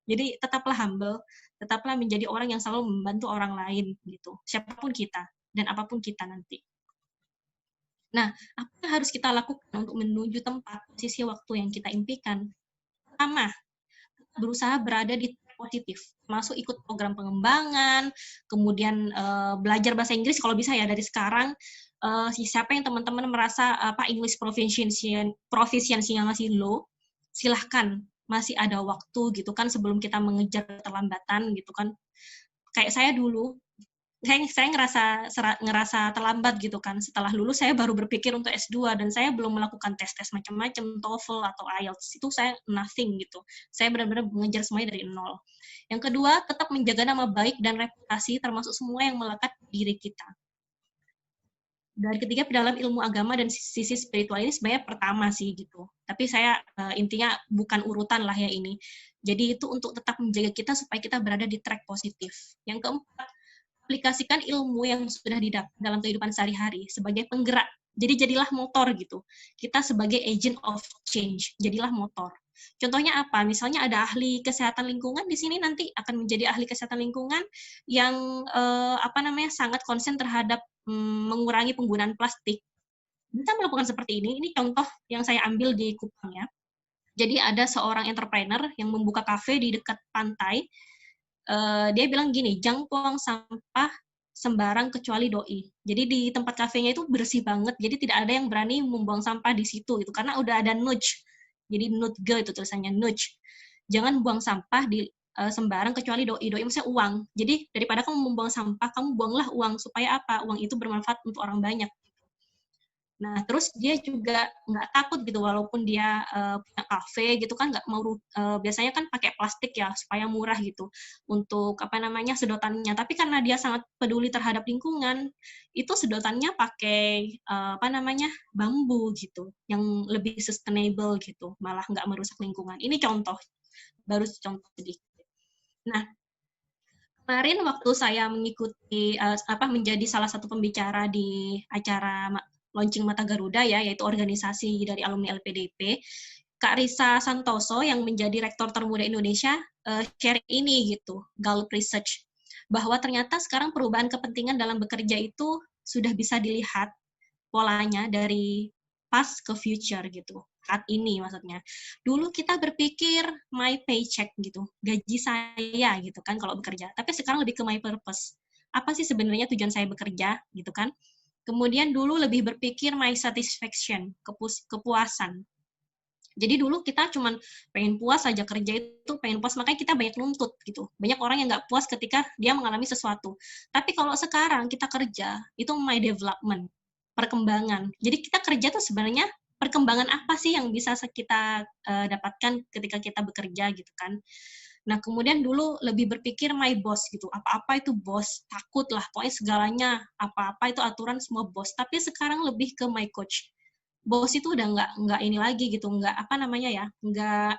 Speaker 2: Jadi tetaplah humble, tetaplah menjadi orang yang selalu membantu orang lain gitu, siapapun kita, dan apapun kita nanti. Nah, apa yang harus kita lakukan untuk menuju tempat, posisi waktu yang kita impikan? Pertama, berusaha berada di positif, masuk ikut program pengembangan, kemudian belajar bahasa Inggris kalau bisa ya dari sekarang. Siapa yang teman-teman merasa English proficiency-nya masih low, silahkan, masih ada waktu gitu kan sebelum kita mengejar keterlambatan gitu kan. Kayak saya dulu, saya ngerasa terlambat gitu kan. Setelah lulus saya baru berpikir untuk S2 dan saya belum melakukan tes-tes macam-macam, TOEFL atau IELTS. Itu saya nothing gitu. Saya benar-benar mengejar semuanya dari nol. Yang kedua, tetap menjaga nama baik dan reputasi termasuk semua yang melekat di diri kita. Dan ketiga, dalam ilmu agama dan sisi spiritual ini sebenarnya pertama sih gitu. Tapi saya intinya bukan urutan lah ya ini. Jadi itu untuk tetap menjaga kita supaya kita berada di track positif. Yang keempat, aplikasikan ilmu yang sudah didapat dalam kehidupan sehari-hari sebagai penggerak. Jadi jadilah motor gitu. Kita sebagai agent of change, jadilah motor. Contohnya apa? Misalnya ada ahli kesehatan lingkungan di sini nanti akan menjadi ahli kesehatan lingkungan yang sangat konsen terhadap mengurangi penggunaan plastik. Bisa melakukan seperti ini. Ini contoh yang saya ambil di Kupang ya. Jadi ada seorang entrepreneur yang membuka kafe di dekat pantai. Dia bilang gini, jangan buang sampah sembarang kecuali doi. Jadi di tempat kafenya itu bersih banget, jadi tidak ada yang berani membuang sampah di situ gitu, karena udah ada nudge. Jadi nudge itu tulisannya nudge. Jangan buang sampah di sembarang kecuali doi. Doi maksudnya uang. Jadi daripada kamu membuang sampah, kamu buanglah uang supaya apa? Uang itu bermanfaat untuk orang banyak. Nah, terus dia juga nggak takut gitu, walaupun dia punya kafe gitu kan, nggak mau biasanya kan pakai plastik ya supaya murah gitu untuk apa namanya sedotannya. Tapi karena dia sangat peduli terhadap lingkungan, itu sedotannya pakai apa namanya bambu gitu, yang lebih sustainable gitu, malah nggak merusak lingkungan. Ini contoh, baru contoh sedikit. Nah, kemarin waktu saya mengikuti menjadi salah satu pembicara di acara launching Mata Garuda ya, yaitu organisasi dari alumni LPDP, Kak Risa Santoso yang menjadi rektor termuda Indonesia share ini gitu, Gallup Research, bahwa ternyata sekarang perubahan kepentingan dalam bekerja itu sudah bisa dilihat polanya dari past ke future gitu. Saat ini maksudnya. Dulu kita berpikir my paycheck gitu, gaji saya gitu kan kalau bekerja. Tapi sekarang lebih ke my purpose. Apa sih sebenarnya tujuan saya bekerja gitu kan? Kemudian dulu lebih berpikir my satisfaction, kepuasan. Jadi dulu kita cuman pengen puas aja kerja itu, pengen puas, makanya kita banyak nuntut gitu. Banyak orang yang nggak puas ketika dia mengalami sesuatu. Tapi kalau sekarang kita kerja, itu my development, perkembangan. Jadi kita kerja tuh sebenarnya perkembangan apa sih yang bisa kita dapatkan ketika kita bekerja gitu kan. Nah, kemudian dulu lebih berpikir my boss gitu. Apa-apa itu bos, takut lah. Pokoknya segalanya, apa-apa itu aturan semua bos. Tapi sekarang lebih ke my coach. Bos itu udah nggak ini lagi gitu, nggak apa namanya ya, nggak,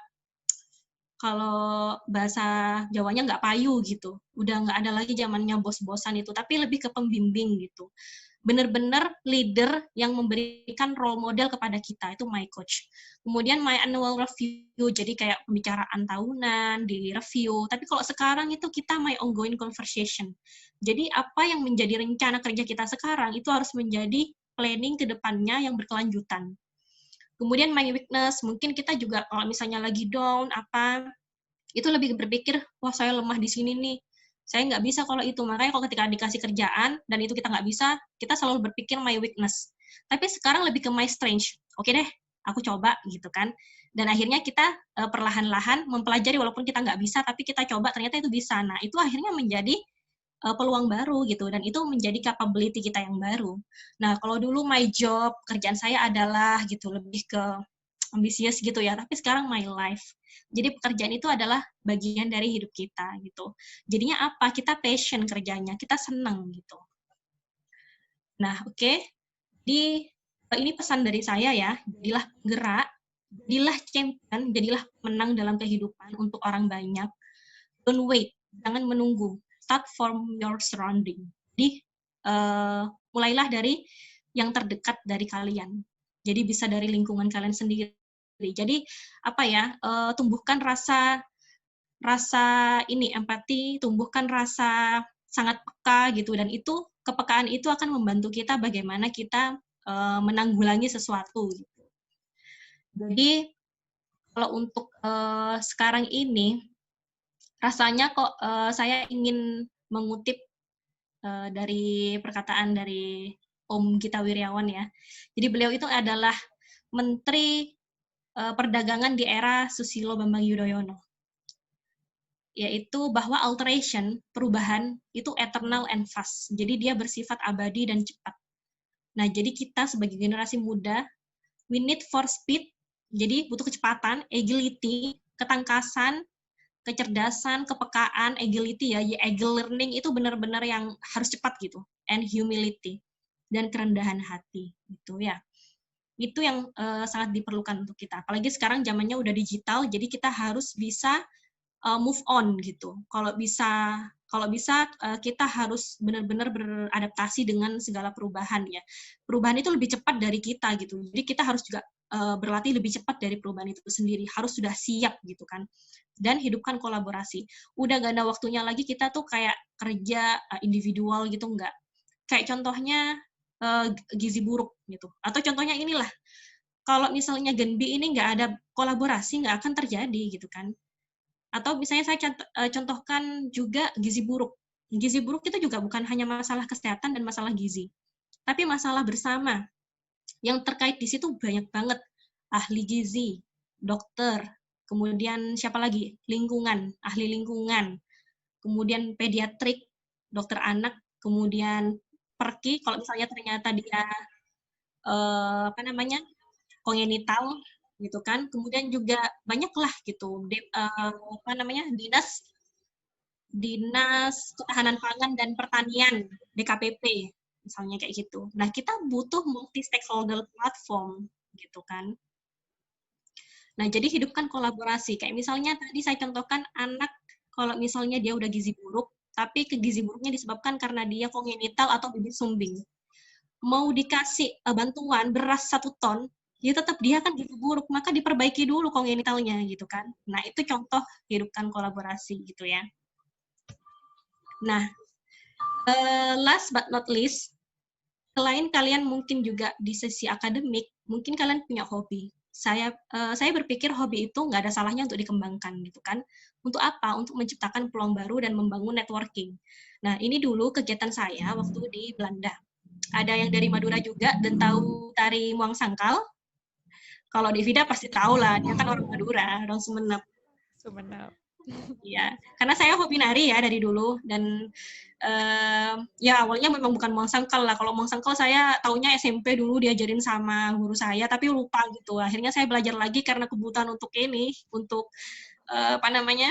Speaker 2: kalau bahasa Jawanya nggak payu gitu. Udah nggak ada lagi zamannya bos-bosan itu, tapi lebih ke pembimbing gitu. Bener-bener leader yang memberikan role model kepada kita, itu my coach. Kemudian my annual review, jadi kayak pembicaraan tahunan, di review. Tapi kalau sekarang itu kita my ongoing conversation. Jadi apa yang menjadi rencana kerja kita sekarang, itu harus menjadi planning ke depannya yang berkelanjutan. Kemudian my weakness, mungkin kita juga kalau misalnya lagi down, itu lebih berpikir, wah saya lemah di sini nih, saya nggak bisa kalau itu. Makanya kalau ketika dikasih kerjaan dan itu kita nggak bisa, kita selalu berpikir my weakness. Tapi sekarang lebih ke my strength. Oke deh, aku coba gitu kan. Dan akhirnya kita perlahan-lahan mempelajari, walaupun kita nggak bisa, tapi kita coba ternyata itu bisa. Nah, itu akhirnya menjadi peluang baru gitu, dan itu menjadi capability kita yang baru. Nah, kalau dulu my job, kerjaan saya adalah gitu, lebih ke ambisius gitu ya, tapi sekarang my life. Jadi pekerjaan itu adalah bagian dari hidup kita gitu. Jadinya apa? Kita passion kerjanya, kita seneng gitu. Nah, oke. Ini pesan dari saya ya, jadilah penggerak, jadilah champion, jadilah menang dalam kehidupan untuk orang banyak. Don't wait, jangan menunggu. Start from your surrounding. Jadi, mulailah dari yang terdekat dari kalian. Jadi bisa dari lingkungan kalian sendiri. Jadi apa ya? Tumbuhkan rasa ini empati, tumbuhkan rasa sangat peka gitu, dan itu kepekaan itu akan membantu kita bagaimana kita menanggulangi sesuatu gitu. Jadi kalau untuk sekarang ini rasanya kok saya ingin mengutip dari perkataan dari Om Gita Wirjawan ya. Jadi beliau itu adalah Menteri Perdagangan di era Susilo Bambang Yudhoyono. Yaitu bahwa alteration, perubahan, itu eternal and fast. Jadi dia bersifat abadi dan cepat. Nah, jadi kita sebagai generasi muda, we need for speed, jadi butuh kecepatan, agility, ketangkasan, kecerdasan, kepekaan, agility ya, agile learning itu benar-benar yang harus cepat gitu, and humility, dan kerendahan hati gitu ya. Itu yang sangat diperlukan untuk kita. Apalagi sekarang zamannya udah digital, jadi kita harus bisa move on gitu. Kalau bisa kita harus benar-benar beradaptasi dengan segala perubahan ya. Perubahan itu lebih cepat dari kita gitu. Jadi kita harus juga berlatih lebih cepat dari perubahan itu sendiri. Harus sudah siap gitu kan. Dan hidupkan kolaborasi. Udah gak ada waktunya lagi kita tuh kayak kerja individual gitu, enggak. Kayak contohnya gizi buruk gitu. Atau contohnya inilah, kalau misalnya Genbi ini nggak ada kolaborasi, nggak akan terjadi gitu kan. Atau misalnya saya contohkan juga gizi buruk. Gizi buruk itu juga bukan hanya masalah kesehatan dan masalah gizi, tapi masalah bersama. Yang terkait di situ banyak banget. Ahli gizi, dokter, kemudian siapa lagi? Lingkungan, ahli lingkungan, kemudian pediatrik, dokter anak, kemudian perki, kalau misalnya ternyata dia apa namanya, kongenital gitu kan. Kemudian juga banyaklah gitu apa namanya, Dinas Ketahanan Pangan dan Pertanian, DKPP, misalnya kayak gitu. Nah, kita butuh multi-stakeholder platform, gitu kan. Nah, jadi hidupkan kolaborasi. Kayak misalnya tadi saya contohkan anak, kalau misalnya dia udah gizi buruk, tapi gizi buruknya disebabkan karena dia kongenital atau bibit sumbing. Mau dikasih bantuan beras 1 ton, ya tetap dia kan gizi buruk, maka diperbaiki dulu kongenitalnya, gitu kan. Nah, itu contoh hidupkan kolaborasi, gitu ya. Nah, last but not least, selain kalian mungkin juga di sisi akademik, mungkin kalian punya hobi. Saya berpikir hobi itu nggak ada salahnya untuk dikembangkan, gitu kan. Untuk apa? Untuk menciptakan peluang baru dan membangun networking. Nah, ini dulu kegiatan saya waktu di Belanda. Ada yang dari Madura juga dan tahu tari Muang Sangkal. Kalau di Vida pasti tahu lah, dia kan orang Madura, orang Sumenep.
Speaker 1: Sumenep.
Speaker 2: Iya, karena saya hobi nari ya dari dulu dan ya awalnya memang bukan Muang Sangkal lah. Kalau Muang Sangkal saya taunya SMP dulu diajarin sama guru saya, tapi lupa gitu. Akhirnya saya belajar lagi karena kebutuhan untuk ini, untuk apa namanya,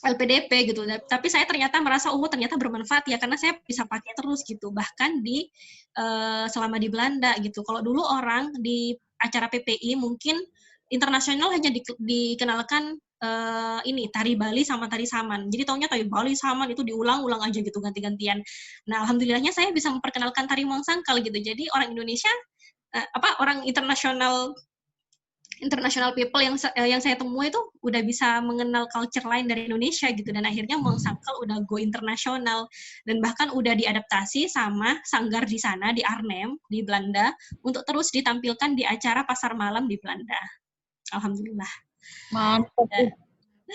Speaker 2: LPDP gitu. Tapi saya ternyata merasa, ternyata bermanfaat ya, karena saya bisa pakai terus gitu. Bahkan di selama di Belanda gitu. Kalau dulu orang di acara PPI mungkin internasional hanya dikenalkan ini tari Bali sama tari Saman. Jadi taunya tari Bali Saman itu diulang-ulang aja gitu ganti-gantian. Nah, alhamdulillahnya saya bisa memperkenalkan tari Muang Sangkal gitu. Jadi orang Indonesia orang international people yang saya temui itu udah bisa mengenal culture lain dari Indonesia gitu, dan akhirnya Muang Sangkal udah go internasional dan bahkan udah diadaptasi sama sanggar di sana di Arnhem di Belanda untuk terus ditampilkan di acara pasar malam di Belanda. Alhamdulillah.
Speaker 3: Mantap.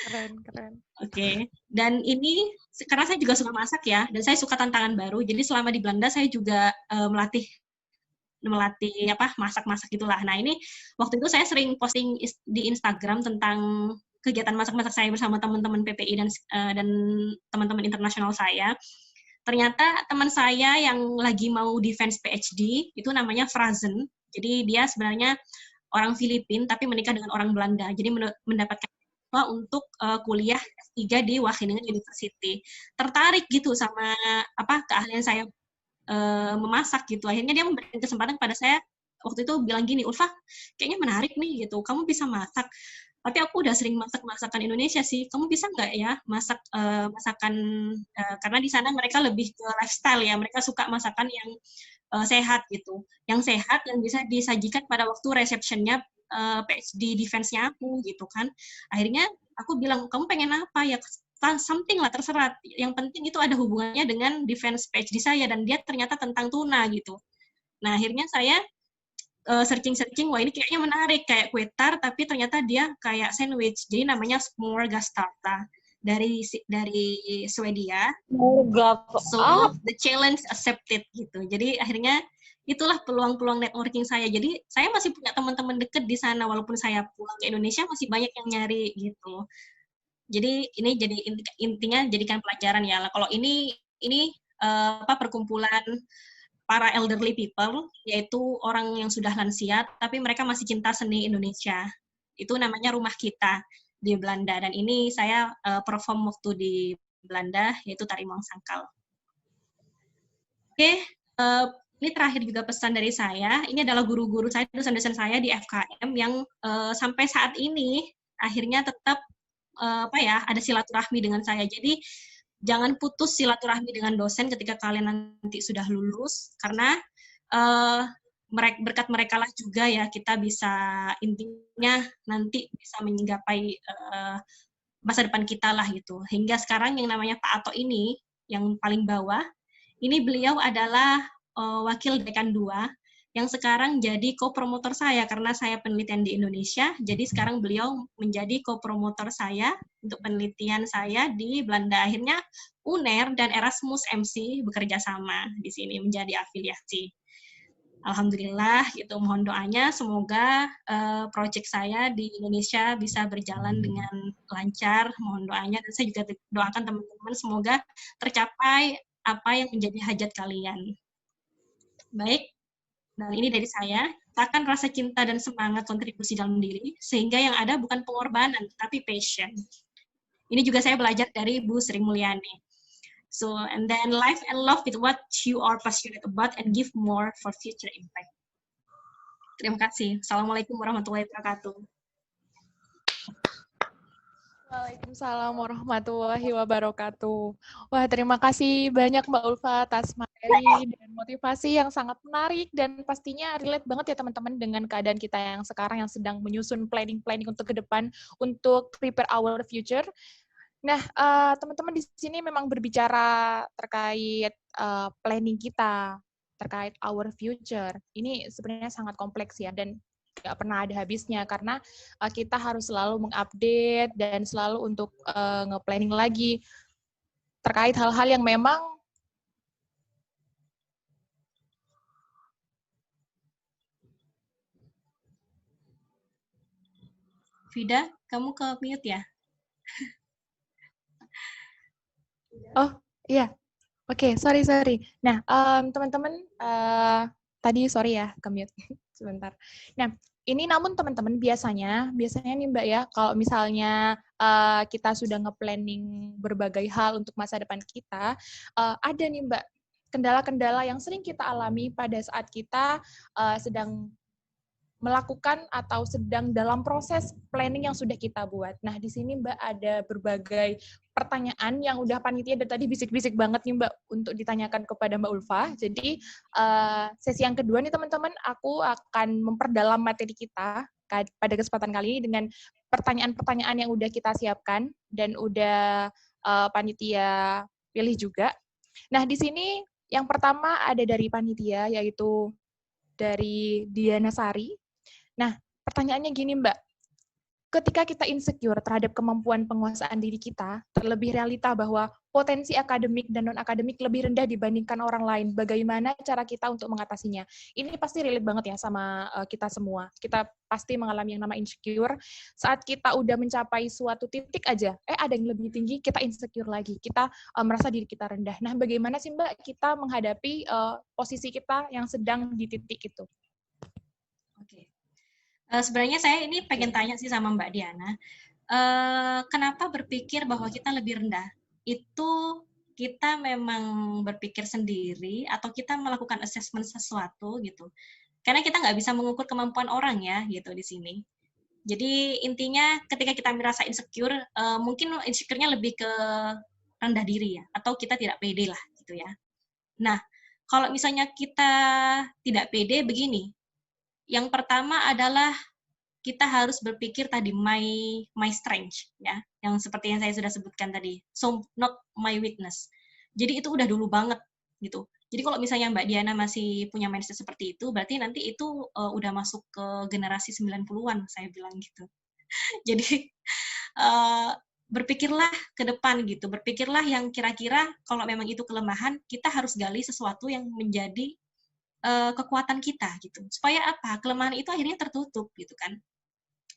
Speaker 2: Keren. Oke. Dan ini karena saya juga suka masak ya, dan saya suka tantangan baru. Jadi selama di Belanda saya juga melatih masak-masak gitulah. Nah, ini waktu itu saya sering posting di Instagram tentang kegiatan masak-masak saya bersama teman-teman PPI dan teman-teman internasional saya. Ternyata teman saya yang lagi mau defense PhD itu namanya Frazen. Jadi dia sebenarnya orang Filipina tapi menikah dengan orang Belanda. Jadi mendapatkan untuk kuliah S3 di Wageningen University. Tertarik gitu sama keahlian saya memasak gitu. Akhirnya dia memberikan kesempatan kepada saya waktu itu bilang gini, Ulfa, kayaknya menarik nih gitu. Kamu bisa masak. Tapi aku udah sering masak masakan Indonesia sih. Kamu bisa nggak ya masak masakan karena di sana mereka lebih ke lifestyle ya. Mereka suka masakan yang sehat gitu. Yang sehat yang bisa disajikan pada waktu receptionnya PhD defense-nya aku gitu kan. Akhirnya aku bilang, kamu pengen apa ya? Something lah, terserah. Yang penting itu ada hubungannya dengan defense PhD saya, dan dia ternyata tentang tuna gitu. Nah, akhirnya saya searching-searching, wah ini kayaknya menarik, kayak kue tart, tapi ternyata dia kayak sandwich. Jadi namanya smorgastarta dari Swedia. So, the challenge accepted gitu. Jadi akhirnya itulah peluang-peluang networking saya. Jadi saya masih punya teman-teman deket di sana, walaupun saya pulang ke Indonesia masih banyak yang nyari gitu. Jadi ini jadi intinya jadikan pelajaran ya. Kalau ini perkumpulan para elderly people, yaitu orang yang sudah lansia tapi mereka masih cinta seni Indonesia. Itu namanya Rumah Kita di Belanda, dan ini saya perform waktu di Belanda, yaitu tari Muang Sangkal. Oke, ini terakhir juga pesan dari saya. Ini adalah guru-guru saya, dosen-dosen saya di FKM yang sampai saat ini akhirnya tetap ada silaturahmi dengan saya. Jadi jangan putus silaturahmi dengan dosen ketika kalian nanti sudah lulus, karena berkat mereka lah juga ya kita bisa intinya nanti bisa menggapai masa depan kita lah gitu. Hingga sekarang yang namanya Pak Ato ini yang paling bawah, ini beliau adalah wakil dekan 2 yang sekarang jadi co-promotor saya karena saya penelitian di Indonesia. Jadi sekarang beliau menjadi co-promotor saya untuk penelitian saya di Belanda. Akhirnya UNER dan Erasmus MC bekerja sama di sini menjadi afiliasi. Alhamdulillah, gitu. Mohon doanya semoga proyek saya di Indonesia bisa berjalan dengan lancar. Mohon doanya, dan saya juga doakan teman-teman semoga tercapai apa yang menjadi hajat kalian. Baik, Dan ini dari saya, takkan rasa cinta dan semangat kontribusi dalam diri, sehingga yang ada bukan pengorbanan, tapi passion. Ini juga saya belajar dari Bu Sri Mulyani. So, and then life and love with what you are passionate about and give more for future impact. Terima kasih. Assalamualaikum warahmatullahi wabarakatuh.
Speaker 1: Waalaikumsalam warahmatullahi wabarakatuh. Wah, terima kasih banyak Mbak Ulfa atas materi dan motivasi yang sangat menarik dan pastinya relate banget ya teman-teman dengan keadaan kita yang sekarang yang sedang menyusun planning-planning untuk ke depan untuk prepare our future. Nah, teman-teman di sini memang berbicara terkait planning kita, terkait our future. Ini sebenarnya sangat kompleks ya dan nggak pernah ada habisnya karena kita harus selalu mengupdate dan selalu untuk nge-planning lagi terkait hal-hal yang memang
Speaker 2: Vida, kamu ke mute ya?
Speaker 1: Oh, iya. Oke, sorry. Nah, teman-teman, tadi sorry ya, ke-mute sebentar. Nah, ini namun teman-teman biasanya nih Mbak ya, kalau misalnya kita sudah nge-planning berbagai hal untuk masa depan kita, ada nih Mbak, kendala-kendala yang sering kita alami pada saat kita sedang melakukan atau sedang dalam proses planning yang sudah kita buat. Nah, di sini Mbak ada berbagai pertanyaan yang udah panitia dari tadi bisik-bisik banget nih Mbak untuk ditanyakan kepada Mbak Ulfa. Jadi, sesi yang kedua nih teman-teman, aku akan memperdalam materi kita pada kesempatan kali ini dengan pertanyaan-pertanyaan yang udah kita siapkan dan udah panitia pilih juga. Nah, di sini yang pertama ada dari panitia, yaitu dari Diana Sari. Nah, pertanyaannya gini Mbak, ketika kita insecure terhadap kemampuan penguasaan diri kita, terlebih realita bahwa potensi akademik dan non-akademik lebih rendah dibandingkan orang lain, bagaimana cara kita untuk mengatasinya? Ini pasti relate banget ya sama kita semua. Kita pasti mengalami yang nama insecure. Saat kita udah mencapai suatu titik aja, ada yang lebih tinggi, kita insecure lagi. Kita merasa diri kita rendah. Nah, bagaimana sih Mbak kita menghadapi posisi kita yang sedang di titik itu?
Speaker 2: Oke. Sebenarnya saya ini pengen tanya sih sama Mbak Diana, kenapa berpikir bahwa kita lebih rendah? Itu kita memang berpikir sendiri atau kita melakukan assessment sesuatu gitu? Karena kita nggak bisa mengukur kemampuan orang ya gitu di sini. Jadi intinya ketika kita merasa insecure, mungkin insecure-nya lebih ke rendah diri ya, atau kita tidak pede lah gitu ya. Nah, kalau misalnya kita tidak pede begini, yang pertama adalah kita harus berpikir tadi my strength ya, yang seperti yang saya sudah sebutkan tadi. So not my weakness. Jadi itu udah dulu banget gitu. Jadi kalau misalnya Mbak Diana masih punya mindset seperti itu, berarti nanti itu udah masuk ke generasi 90-an saya bilang gitu. Jadi berpikirlah ke depan gitu. Berpikirlah yang kira-kira kalau memang itu kelemahan, kita harus gali sesuatu yang menjadi kekuatan kita gitu. Supaya apa? Kelemahan itu akhirnya tertutup gitu kan.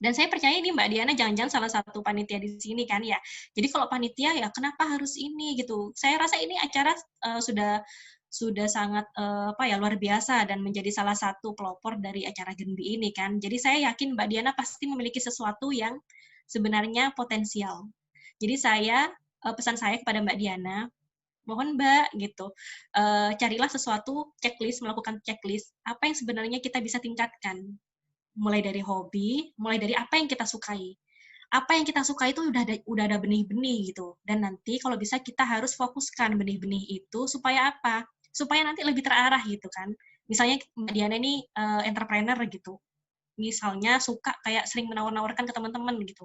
Speaker 2: Dan saya percaya ini Mbak Diana jangan-jangan salah satu panitia di sini kan ya. Jadi kalau panitia ya kenapa harus ini gitu. Saya rasa ini acara sudah sangat luar biasa dan menjadi salah satu pelopor dari acara Genbi ini kan. Jadi saya yakin Mbak Diana pasti memiliki sesuatu yang sebenarnya potensial. Jadi pesan saya kepada Mbak Diana, mohon Mbak gitu, carilah sesuatu checklist, melakukan checklist apa yang sebenarnya kita bisa tingkatkan. Mulai dari hobi, mulai dari apa yang kita sukai. Apa yang kita suka itu udah ada benih-benih gitu. Dan nanti kalau bisa kita harus fokuskan benih-benih itu supaya apa? Supaya nanti lebih terarah gitu kan. Misalnya Mbak Diana ini entrepreneur gitu. Misalnya suka kayak sering menawar-nawarkan ke teman-teman gitu.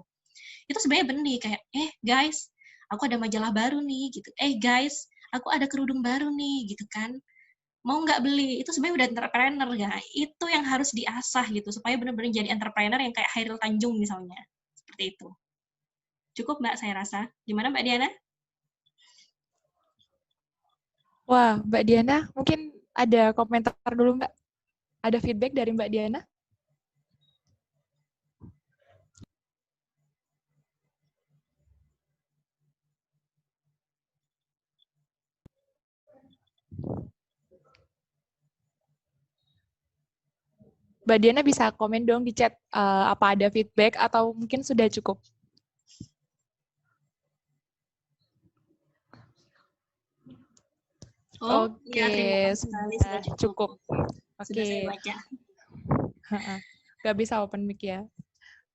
Speaker 2: Itu sebenarnya benih kayak, guys, aku ada majalah baru nih gitu. Guys, aku ada kerudung baru nih gitu kan. Mau nggak beli, itu sebenarnya udah entrepreneur ya. Itu yang harus diasah gitu, supaya benar-benar jadi entrepreneur yang kayak Hairil Tanjung misalnya. Seperti itu. Cukup Mbak, saya rasa. Gimana Mbak Diana?
Speaker 1: Wah, Mbak Diana, mungkin ada komentar dulu Mbak. Ada feedback dari Mbak Diana? Mbak Diana bisa komen dong di chat apa ada feedback atau mungkin sudah cukup.
Speaker 2: Oh,
Speaker 1: Oke,
Speaker 2: ya terima kasih sekali sudah cukup. Sudah saya
Speaker 1: Oke,
Speaker 2: baca.
Speaker 1: nggak bisa open mic ya.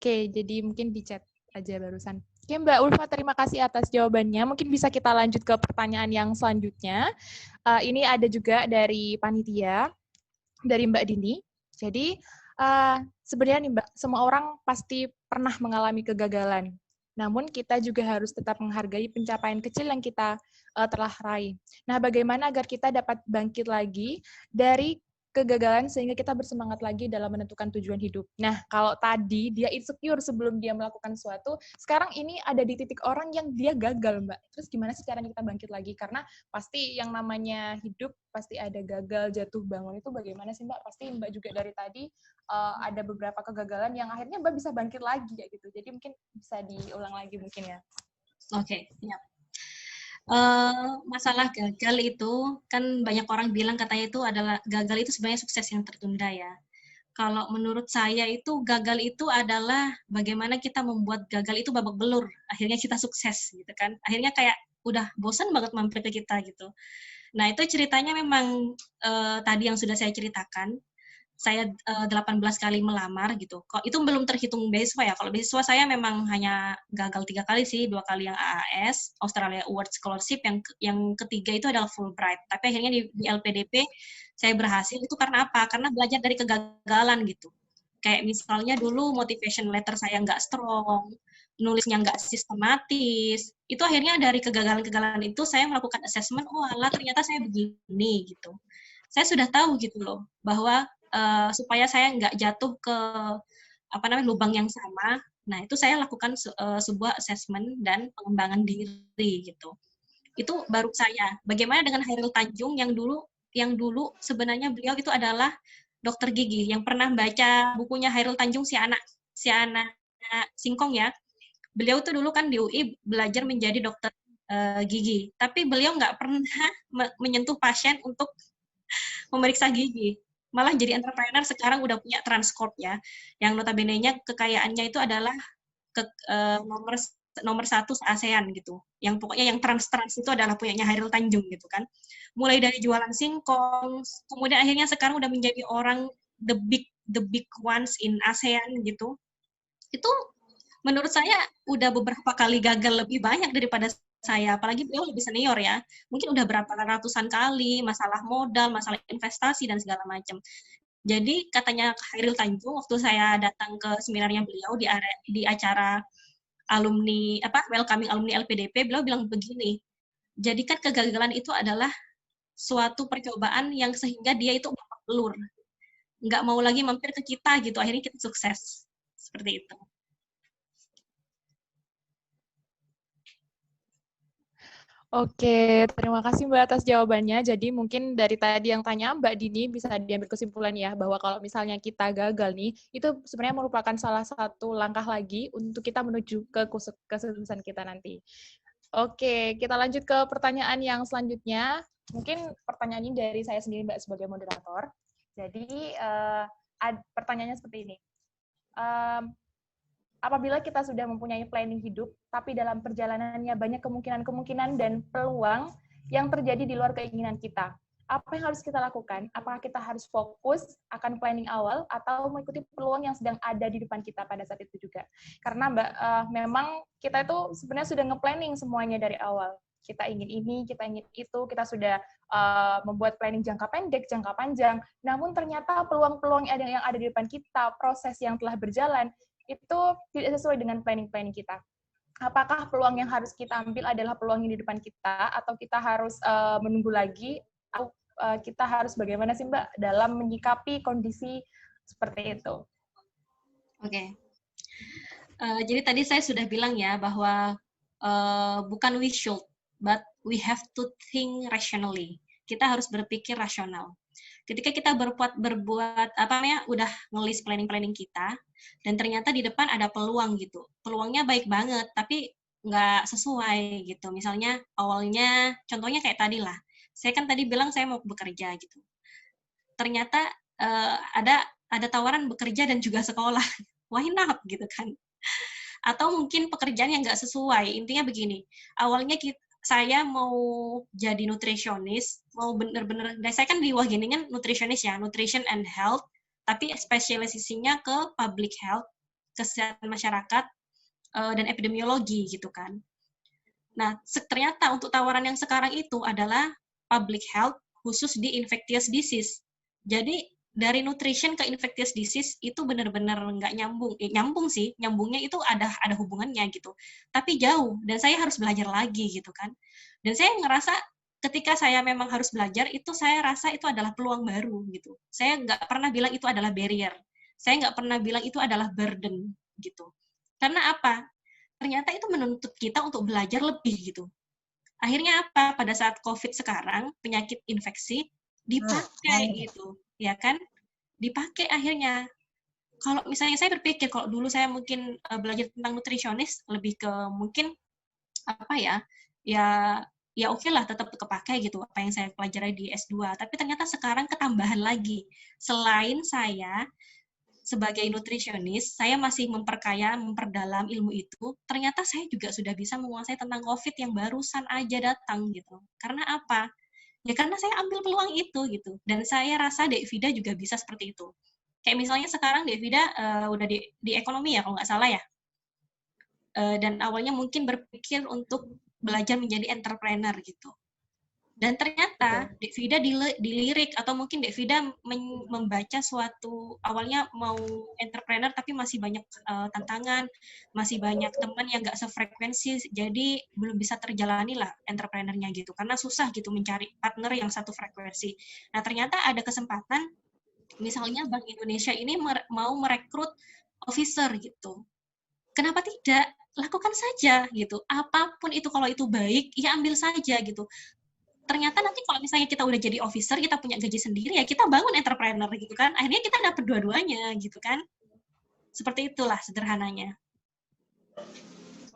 Speaker 1: Oke, jadi mungkin di chat aja barusan. Oke, Mbak Ulfa, terima kasih atas jawabannya. Mungkin bisa kita lanjut ke pertanyaan yang selanjutnya. Ini ada juga dari panitia, dari Mbak Dini. Jadi, sebenarnya nih Mbak, semua orang pasti pernah mengalami kegagalan. Namun kita juga harus tetap menghargai pencapaian kecil yang kita telah raih. Nah, bagaimana agar kita dapat bangkit lagi dari kegagalan sehingga kita bersemangat lagi dalam menentukan tujuan hidup. Nah, kalau tadi dia insecure sebelum dia melakukan sesuatu, sekarang ini ada di titik orang yang dia gagal, Mbak. Terus gimana sih caranya kita bangkit lagi? Karena pasti yang namanya hidup pasti ada gagal, jatuh bangun, itu bagaimana sih Mbak? Pasti Mbak juga dari tadi ada beberapa kegagalan yang akhirnya Mbak bisa bangkit lagi kayak gitu. Jadi mungkin bisa diulang lagi mungkin ya.
Speaker 2: Oke, ya. Masalah gagal itu kan banyak orang bilang katanya itu adalah gagal itu sebenarnya sukses yang tertunda ya. Kalau menurut saya itu gagal itu adalah bagaimana kita membuat gagal itu babak belur, akhirnya kita sukses gitu kan. Akhirnya kayak udah bosan banget mampir ke kita gitu. Nah, itu ceritanya memang tadi yang sudah saya ceritakan. Saya 18 kali melamar gitu. Kok itu belum terhitung beasiswa ya. Kalau beasiswa saya memang hanya gagal 3 kali sih, 2 kali yang AAS, Australia Award Scholarship, yang ketiga itu adalah Fulbright. Tapi akhirnya di LPDP saya berhasil itu karena apa? Karena belajar dari kegagalan gitu. Kayak misalnya dulu motivation letter saya nggak strong, nulisnya nggak sistematis. Itu akhirnya dari kegagalan-kegagalan itu saya melakukan assessment, oh alah ternyata saya begini gitu. Saya sudah tahu gitu loh, bahwa supaya saya nggak jatuh ke lubang yang sama. Nah, itu saya lakukan sebuah assessment dan pengembangan diri gitu. Itu baru saya. Bagaimana dengan Hairil Tanjung yang dulu sebenarnya beliau itu adalah dokter gigi yang pernah baca bukunya Hairil Tanjung si anak singkong ya. Beliau tuh dulu kan di UI belajar menjadi dokter gigi, tapi beliau nggak pernah menyentuh pasien untuk memeriksa gigi. Malah jadi entrepreneur sekarang udah punya Transcorp ya, yang notabene-nya kekayaannya itu adalah nomor 1 ASEAN gitu. Yang pokoknya yang trans itu adalah punyanya Hairil Tanjung gitu kan. Mulai dari jualan singkong, kemudian akhirnya sekarang udah menjadi orang the big ones in ASEAN gitu. Itu menurut saya udah beberapa kali gagal lebih banyak daripada saya, apalagi beliau lebih senior ya, mungkin udah berapa ratusan kali, masalah modal, masalah investasi, dan segala macam. Jadi katanya Hairil Tanjung, waktu saya datang ke seminarnya beliau di acara alumni, welcoming alumni LPDP, beliau bilang begini, jadikan kegagalan itu adalah suatu percobaan yang sehingga dia itu belur, nggak mau lagi mampir ke kita gitu, akhirnya kita sukses. Seperti itu.
Speaker 1: Oke, terima kasih Mbak atas jawabannya. Jadi mungkin dari tadi yang tanya Mbak Dini bisa diambil kesimpulan ya, bahwa kalau misalnya kita gagal nih, itu sebenarnya merupakan salah satu langkah lagi untuk kita menuju ke kesuksesan kita nanti. Oke, kita lanjut ke pertanyaan yang selanjutnya. Mungkin pertanyaan ini dari saya sendiri Mbak sebagai moderator. Jadi pertanyaannya seperti ini. Apabila kita sudah mempunyai planning hidup, tapi dalam perjalanannya banyak kemungkinan-kemungkinan dan peluang yang terjadi di luar keinginan kita. Apa yang harus kita lakukan? Apakah kita harus fokus akan planning awal atau mengikuti peluang yang sedang ada di depan kita pada saat itu juga? Karena Mbak, memang kita itu sebenarnya sudah nge-planning semuanya dari awal. Kita ingin ini, kita ingin itu, kita sudah membuat planning jangka pendek, jangka panjang. Namun ternyata peluang-peluang yang ada di depan kita, proses yang telah berjalan, itu tidak sesuai dengan planning-planning kita. Apakah peluang yang harus kita ambil adalah peluang yang di depan kita, atau kita harus menunggu lagi, atau kita harus bagaimana sih Mbak dalam menyikapi kondisi seperti itu?
Speaker 2: Oke. Jadi tadi saya sudah bilang ya bahwa bukan we should, but we have to think rationally. Kita harus berpikir rasional. Ketika kita udah ngelis planning kita, dan ternyata di depan ada peluang gitu. Peluangnya baik banget, tapi nggak sesuai gitu. Misalnya awalnya, contohnya kayak tadi lah. Saya kan tadi bilang saya mau bekerja gitu. Ternyata ada ada tawaran bekerja dan juga sekolah. Why not gitu kan? Atau mungkin pekerjaan yang nggak sesuai. Intinya begini, awalnya saya mau jadi nutritionist, mau bener-bener, saya kan di Wageningen nutritionist ya, nutrition and health, tapi spesialisasinya ke public health, kesehatan masyarakat, dan epidemiologi gitu kan. Nah, ternyata untuk tawaran yang sekarang itu adalah public health khusus di infectious disease. Jadi dari nutrition ke infectious disease itu benar-benar nggak nyambung. Nyambung sih, nyambungnya itu ada hubungannya gitu. Tapi jauh, dan saya harus belajar lagi gitu kan. Dan saya ngerasa ketika saya memang harus belajar, itu saya rasa itu adalah peluang baru gitu. Saya nggak pernah bilang itu adalah barrier. Saya nggak pernah bilang itu adalah burden gitu. Karena apa? Ternyata itu menuntut kita untuk belajar lebih gitu. Akhirnya apa? Pada saat COVID sekarang, penyakit infeksi dipakai gitu, ya kan? Dipakai akhirnya. Kalau misalnya saya berpikir, kalau dulu saya mungkin belajar tentang nutrisionis, lebih ke mungkin apa ya oke lah tetap kepakai gitu apa yang saya pelajari di S2. Tapi ternyata sekarang ketambahan lagi. Selain saya sebagai nutrisionis, saya masih memperdalam ilmu itu, ternyata saya juga sudah bisa menguasai tentang COVID yang barusan aja datang gitu. Karena apa? Ya karena saya ambil peluang itu gitu. Dan saya rasa Devida juga bisa seperti itu. Kayak misalnya sekarang Devida udah di ekonomi ya kalau nggak salah ya. Dan awalnya mungkin berpikir untuk belajar menjadi entrepreneur gitu. Dan ternyata Devida dilirik atau mungkin Devida membaca suatu awalnya mau entrepreneur tapi masih banyak tantangan, masih banyak teman yang nggak sefrekuensi, jadi belum bisa terjalani lah entrepreneurnya gitu karena susah gitu mencari partner yang satu frekuensi. Nah ternyata ada kesempatan, misalnya Bank Indonesia ini mau merekrut officer gitu. Kenapa tidak? Lakukan saja gitu. Apapun itu kalau itu baik, ya ambil saja gitu. Ternyata nanti kalau misalnya kita udah jadi officer, kita punya gaji sendiri, ya kita bangun entrepreneur gitu kan. Akhirnya kita dapat dua-duanya gitu kan. Seperti itulah sederhananya.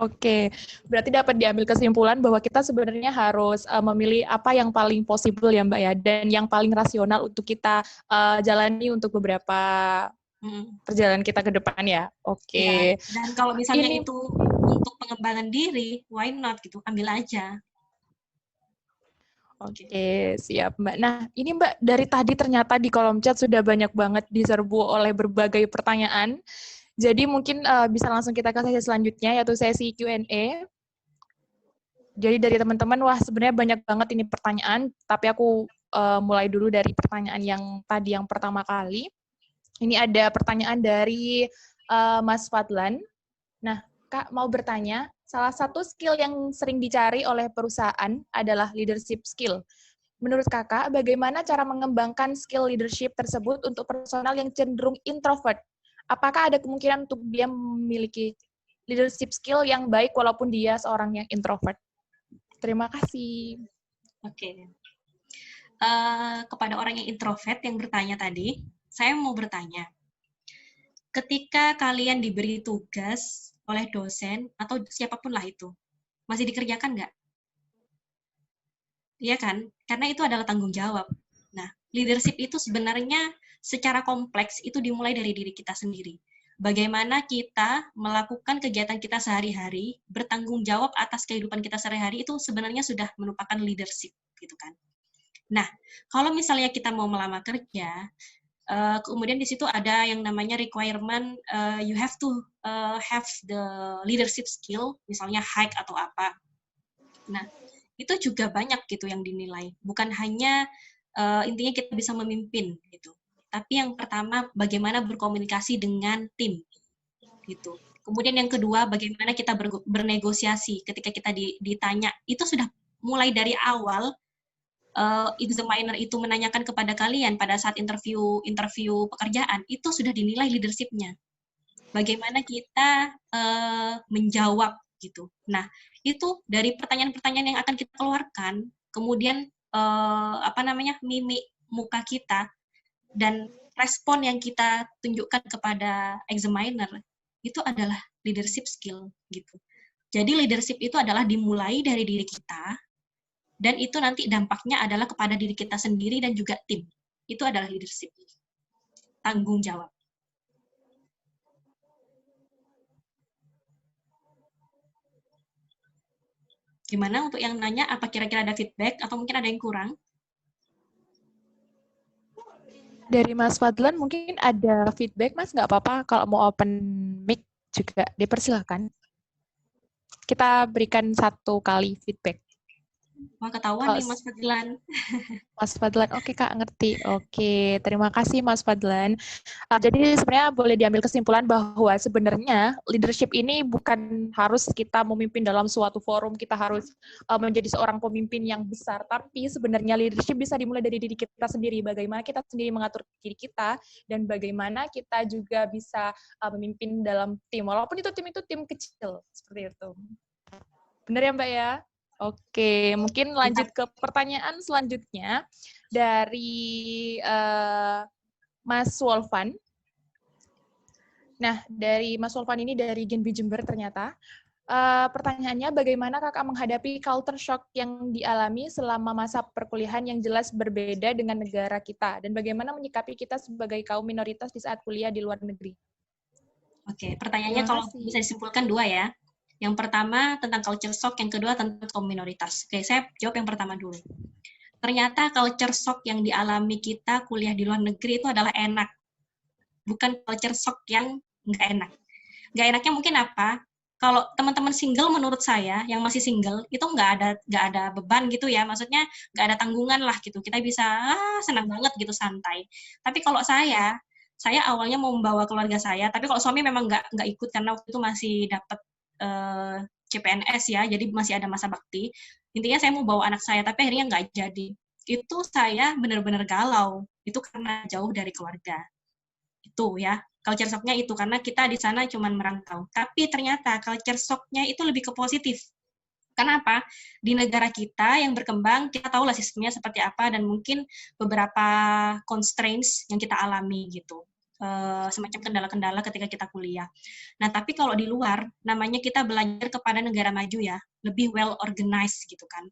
Speaker 1: Oke, berarti dapat diambil kesimpulan bahwa kita sebenarnya harus memilih apa yang paling possible ya Mbak ya, dan yang paling rasional untuk kita jalani untuk beberapa perjalanan kita ke depan ya. Oke.
Speaker 2: Ya, dan kalau misalnya itu untuk pengembangan diri, why not gitu, ambil aja.
Speaker 1: Oke, siap Mbak. Nah, ini Mbak, dari tadi ternyata di kolom chat sudah banyak banget diserbu oleh berbagai pertanyaan. Jadi mungkin bisa langsung kita ke sesi selanjutnya, yaitu sesi Q&A. Jadi dari teman-teman, wah sebenarnya banyak banget ini pertanyaan, tapi aku mulai dulu dari pertanyaan yang tadi yang pertama kali. Ini ada pertanyaan dari Mas Fadlan. Nah, Kak mau bertanya, salah satu skill yang sering dicari oleh perusahaan adalah leadership skill. Menurut Kakak, bagaimana cara mengembangkan skill leadership tersebut untuk personal yang cenderung introvert? Apakah ada kemungkinan untuk dia memiliki leadership skill yang baik walaupun dia seorang yang introvert? Terima kasih.
Speaker 2: Oke. Kepada orang yang introvert yang bertanya tadi, saya mau bertanya. Ketika kalian diberi tugas oleh dosen atau siapapun lah itu, masih dikerjakan nggak? Iya kan? Karena itu adalah tanggung jawab. Nah, leadership itu sebenarnya secara kompleks itu dimulai dari diri kita sendiri. Bagaimana kita melakukan kegiatan kita sehari-hari, bertanggung jawab atas kehidupan kita sehari-hari itu sebenarnya sudah merupakan leadership, gitu kan. Nah, kalau misalnya kita mau melamar kerja, kemudian di situ ada yang namanya requirement, you have to have the leadership skill, misalnya hike atau apa. Nah, itu juga banyak gitu yang dinilai. Bukan hanya intinya kita bisa memimpin gitu. Tapi yang pertama bagaimana berkomunikasi dengan tim gitu. Kemudian yang kedua bagaimana kita bernegosiasi ketika kita ditanya. Itu sudah mulai dari awal examiner itu menanyakan kepada kalian pada saat interview pekerjaan, itu sudah dinilai leadership-nya. Bagaimana kita menjawab gitu. Nah, itu dari pertanyaan-pertanyaan yang akan kita keluarkan, kemudian mimik muka kita dan respon yang kita tunjukkan kepada examiner itu adalah leadership skill gitu. Jadi leadership itu adalah dimulai dari diri kita, dan itu nanti dampaknya adalah kepada diri kita sendiri dan juga tim. Itu adalah leadership. tanggung jawab. Gimana untuk yang nanya, apa kira-kira ada feedback atau mungkin ada yang kurang?
Speaker 1: Dari Mas Fadlan mungkin ada feedback, Mas. Nggak apa-apa kalau mau open mic juga dipersilahkan. Kita berikan 1 kali feedback.
Speaker 2: Wah, ketahuan nih Mas Fadlan.
Speaker 1: Mas Fadlan, oke Kak, ngerti. Oke, terima kasih Mas Fadlan. Jadi sebenarnya boleh diambil kesimpulan bahwa sebenarnya leadership ini bukan harus kita memimpin dalam suatu forum, kita harus menjadi seorang pemimpin yang besar, tapi sebenarnya leadership bisa dimulai dari diri kita sendiri, bagaimana kita sendiri mengatur diri kita, dan bagaimana kita juga bisa memimpin dalam tim, walaupun itu tim kecil, seperti itu. Benar ya Mbak ya? Oke, mungkin lanjut ke pertanyaan selanjutnya dari Mas Wolfan. Nah, dari Mas Wolfan ini dari Genbi Jember ternyata. Pertanyaannya, bagaimana kakak menghadapi culture shock yang dialami selama masa perkuliahan yang jelas berbeda dengan negara kita? Dan bagaimana menyikapi kita sebagai kaum minoritas di saat kuliah di luar negeri?
Speaker 2: Oke, pertanyaannya kalau bisa disimpulkan 2 ya. Yang pertama tentang culture shock, yang kedua tentang kaum minoritas. Oke, saya jawab yang pertama dulu. Ternyata culture shock yang dialami kita kuliah di luar negeri itu adalah enak. Bukan culture shock yang nggak enak. Nggak enaknya mungkin apa? Kalau teman-teman single menurut saya, yang masih single, itu nggak ada beban gitu ya. Maksudnya nggak ada tanggungan lah gitu. Kita bisa senang banget gitu, santai. Tapi kalau saya awalnya mau membawa keluarga saya, tapi kalau suami memang nggak ikut karena waktu itu masih dapat CPNS ya, jadi masih ada masa bakti. Intinya saya mau bawa anak saya, tapi akhirnya nggak jadi. Itu saya benar-benar galau. Itu karena jauh dari keluarga. Itu ya, culture shock-nya itu, karena kita di sana cuma merantau. Tapi ternyata culture shock-nya itu lebih ke positif. Kenapa? Di negara kita yang berkembang, kita tahu lah sistemnya seperti apa, dan mungkin beberapa constraints yang kita alami gitu. Semacam kendala-kendala ketika kita kuliah. Nah, tapi kalau di luar, namanya kita belajar kepada negara maju ya, lebih well organized gitu kan.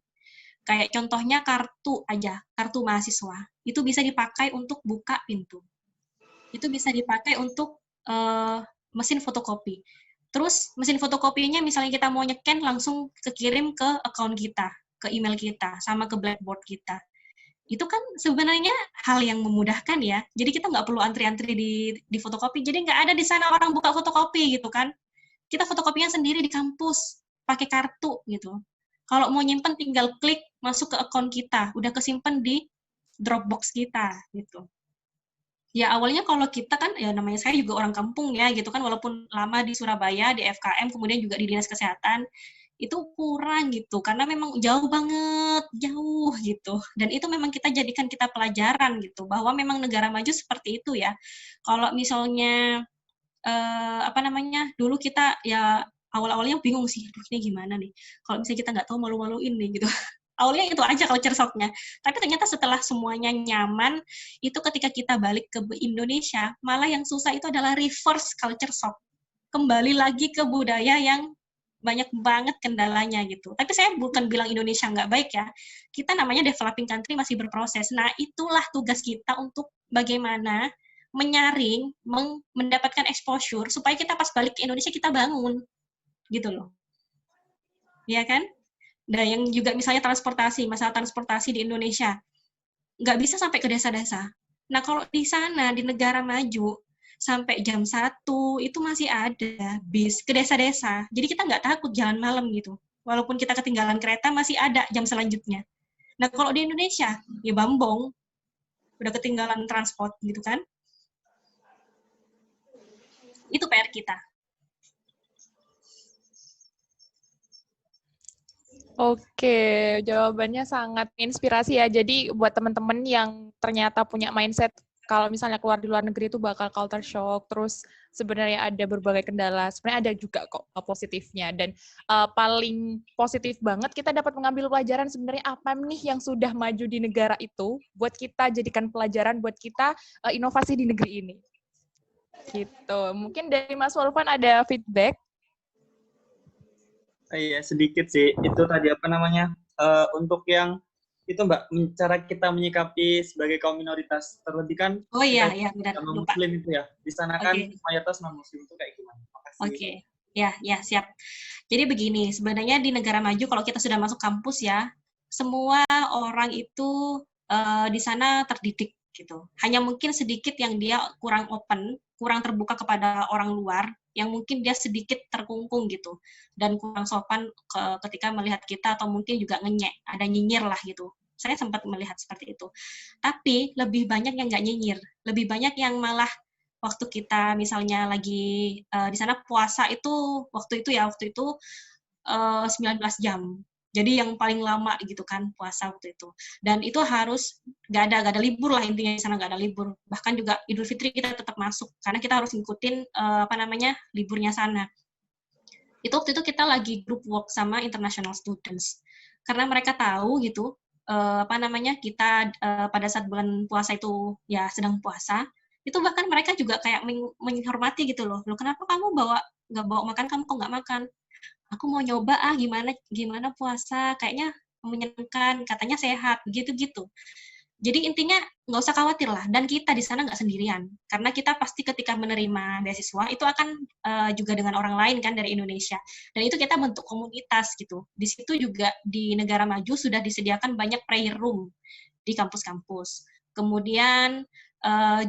Speaker 2: Kayak contohnya kartu aja, kartu mahasiswa, itu bisa dipakai untuk buka pintu. Itu bisa dipakai untuk mesin fotokopi. Terus mesin fotokopinya misalnya kita mau nyeken, langsung kekirim ke account kita, ke email kita, sama ke Blackboard kita. Itu kan sebenarnya hal yang memudahkan ya. Jadi kita nggak perlu antri-antri di fotokopi. Jadi nggak ada di sana orang buka fotokopi gitu kan. Kita fotokopinya sendiri di kampus, pakai kartu gitu. Kalau mau nyimpen tinggal klik masuk ke akun kita, udah kesimpan di Dropbox kita gitu. Ya awalnya kalau kita kan, ya namanya saya juga orang kampung ya gitu kan, walaupun lama di Surabaya, di FKM, kemudian juga di Dinas Kesehatan, itu kurang gitu, karena memang jauh banget, jauh gitu. Dan itu memang kita jadikan kita pelajaran gitu, bahwa memang negara maju seperti itu ya. Kalau misalnya, dulu kita ya awal-awalnya bingung sih, aduh ini gimana nih, kalau misalnya kita nggak tahu malu-maluin nih gitu. Awalnya itu aja culture shock-nya. Tapi ternyata setelah semuanya nyaman, itu ketika kita balik ke Indonesia, malah yang susah itu adalah reverse culture shock. Kembali lagi ke budaya yang banyak banget kendalanya gitu. Tapi saya bukan bilang Indonesia nggak baik ya. Kita namanya developing country masih berproses. Nah, itulah tugas kita untuk bagaimana menyaring, mendapatkan exposure, supaya kita pas balik ke Indonesia kita bangun. Gitu loh. Iya kan? Nah, yang juga misalnya transportasi, masalah transportasi di Indonesia, nggak bisa sampai ke desa-desa. Nah, kalau di sana, di negara maju, sampai jam 1 itu masih ada bis ke desa-desa. Jadi kita nggak takut jalan malam gitu. Walaupun kita ketinggalan kereta, masih ada jam selanjutnya. Nah, kalau di Indonesia, ya bambong, udah ketinggalan transport gitu kan. Itu PR kita.
Speaker 1: Oke, jawabannya sangat inspirasi ya. Jadi buat teman-teman yang ternyata punya mindset kalau misalnya keluar di luar negeri itu bakal culture shock, terus sebenarnya ada berbagai kendala, sebenarnya ada juga kok positifnya. Dan paling positif banget kita dapat mengambil pelajaran sebenarnya apa nih yang sudah maju di negara itu, buat kita jadikan pelajaran, buat kita inovasi di negeri ini. Gitu. Mungkin dari Mas Wolfan ada feedback?
Speaker 4: Iya, sedikit sih. Itu tadi untuk yang itu Mbak, cara kita menyikapi sebagai kaum minoritas, terlebih kan
Speaker 2: Oh iya,
Speaker 4: kita
Speaker 2: iya benar,
Speaker 4: non
Speaker 2: lupa.
Speaker 4: muslim itu ya. Di sana kan
Speaker 2: Oke.
Speaker 4: mayoritas non muslim itu kayak gimana? Makasih.
Speaker 2: Oke. Ya, siap. Jadi begini, sebenarnya di negara maju kalau kita sudah masuk kampus ya, semua orang itu di sana terdidik gitu. Hanya mungkin sedikit yang dia kurang open, kurang terbuka kepada orang luar, yang mungkin dia sedikit terkungkung gitu dan kurang sopan ketika melihat kita atau mungkin juga ngenyek, ada nyinyir lah gitu. Saya sempat melihat seperti itu. Tapi lebih banyak yang nggak nyinyir, lebih banyak yang malah waktu kita misalnya lagi di sana puasa itu waktu itu 19 jam. Jadi yang paling lama gitu kan puasa waktu itu. Dan itu harus nggak ada libur lah intinya di sana, nggak ada libur. Bahkan juga Idul Fitri kita tetap masuk karena kita harus ngikutin liburnya sana. Itu waktu itu kita lagi group work sama international students. Karena mereka tahu gitu kita pada saat bulan puasa itu ya sedang puasa, itu bahkan mereka juga kayak menghormati gitu loh. Loh kenapa kamu nggak bawa makan, kamu kok nggak makan? Aku mau nyoba gimana puasa, kayaknya menyenangkan, katanya sehat, gitu-gitu. Jadi intinya nggak usah khawatir lah, dan kita di sana nggak sendirian, karena kita pasti ketika menerima beasiswa itu akan juga dengan orang lain kan dari Indonesia, dan itu kita bentuk komunitas gitu. Di situ juga di negara maju sudah disediakan banyak prayer room di kampus-kampus. Kemudian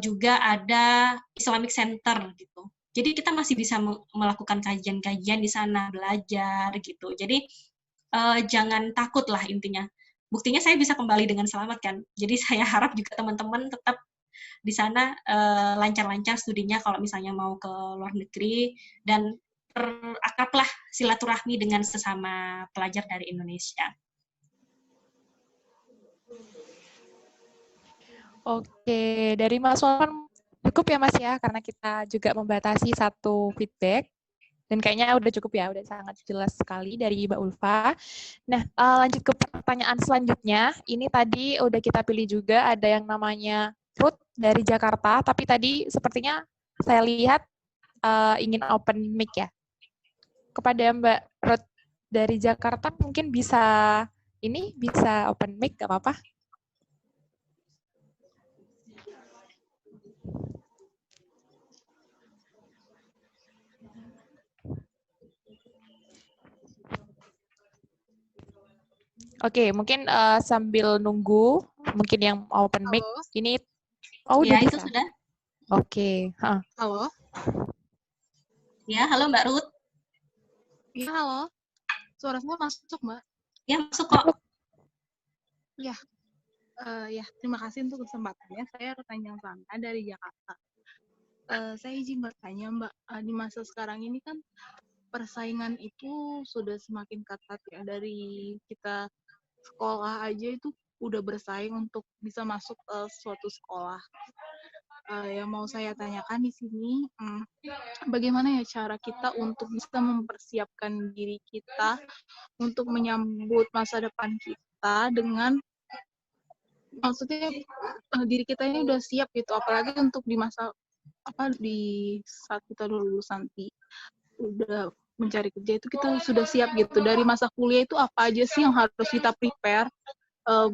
Speaker 2: juga ada Islamic Center gitu. Jadi kita masih bisa melakukan kajian-kajian di sana, belajar gitu. Jadi jangan takut lah intinya. Buktinya saya bisa kembali dengan selamat kan. Jadi saya harap juga teman-teman tetap di sana lancar-lancar studinya kalau misalnya mau ke luar negeri, dan terakrablah silaturahmi dengan sesama pelajar dari Indonesia.
Speaker 1: Oke, dari Mas Wawan cukup ya Mas ya, karena kita juga membatasi satu feedback. Dan kayaknya udah cukup ya, udah sangat jelas sekali dari Mbak Ulfa. Nah, lanjut ke pertanyaan selanjutnya. Ini tadi udah kita pilih juga, ada yang namanya Ruth dari Jakarta, tapi tadi sepertinya saya lihat ingin open mic ya. Kepada Mbak Ruth dari Jakarta mungkin bisa open mic, gak apa-apa? Oke, mungkin sambil nunggu, mungkin yang open mic ini, udah
Speaker 2: Ya,
Speaker 1: bisa.
Speaker 2: itu sudah.
Speaker 1: Oke.
Speaker 5: Halo.
Speaker 2: Ya, halo Mbak Ruth.
Speaker 5: Iya, halo. Suara saya masuk, Mbak?
Speaker 2: Ya, masuk kok.
Speaker 5: Ya. Terima kasih untuk kesempatannya. Saya Rutanjang Santa dari Jakarta. Saya izin bertanya, Mbak. Di masa sekarang ini kan persaingan itu sudah semakin ketat ya. Dari kita sekolah aja itu udah bersaing untuk bisa masuk suatu sekolah. Yang mau saya tanyakan di sini, bagaimana ya cara kita untuk bisa mempersiapkan diri kita untuk menyambut masa depan kita dengan, maksudnya diri kita ini udah siap gitu, apalagi untuk di saat kita lulus nanti udah mencari kerja itu kita sudah siap gitu. Dari masa kuliah itu apa aja sih yang harus kita prepare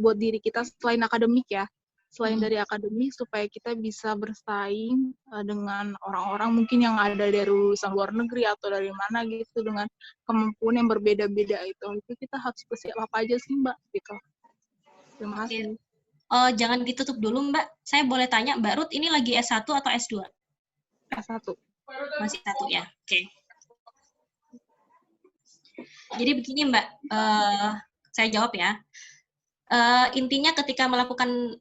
Speaker 5: buat diri kita selain akademik ya, selain dari akademik, supaya kita bisa bersaing dengan orang-orang mungkin yang ada dari lulusan luar negeri atau dari mana gitu, dengan kemampuan yang berbeda-beda itu kita harus bersiap apa aja sih Mbak gitu. Terima kasih.
Speaker 2: Jangan ditutup dulu Mbak, saya boleh tanya Mbak Ruth ini lagi S1 atau S2?
Speaker 5: S1.
Speaker 2: Masih 1 ya, oke. Jadi begini Mbak, saya jawab ya. Intinya ketika melakukan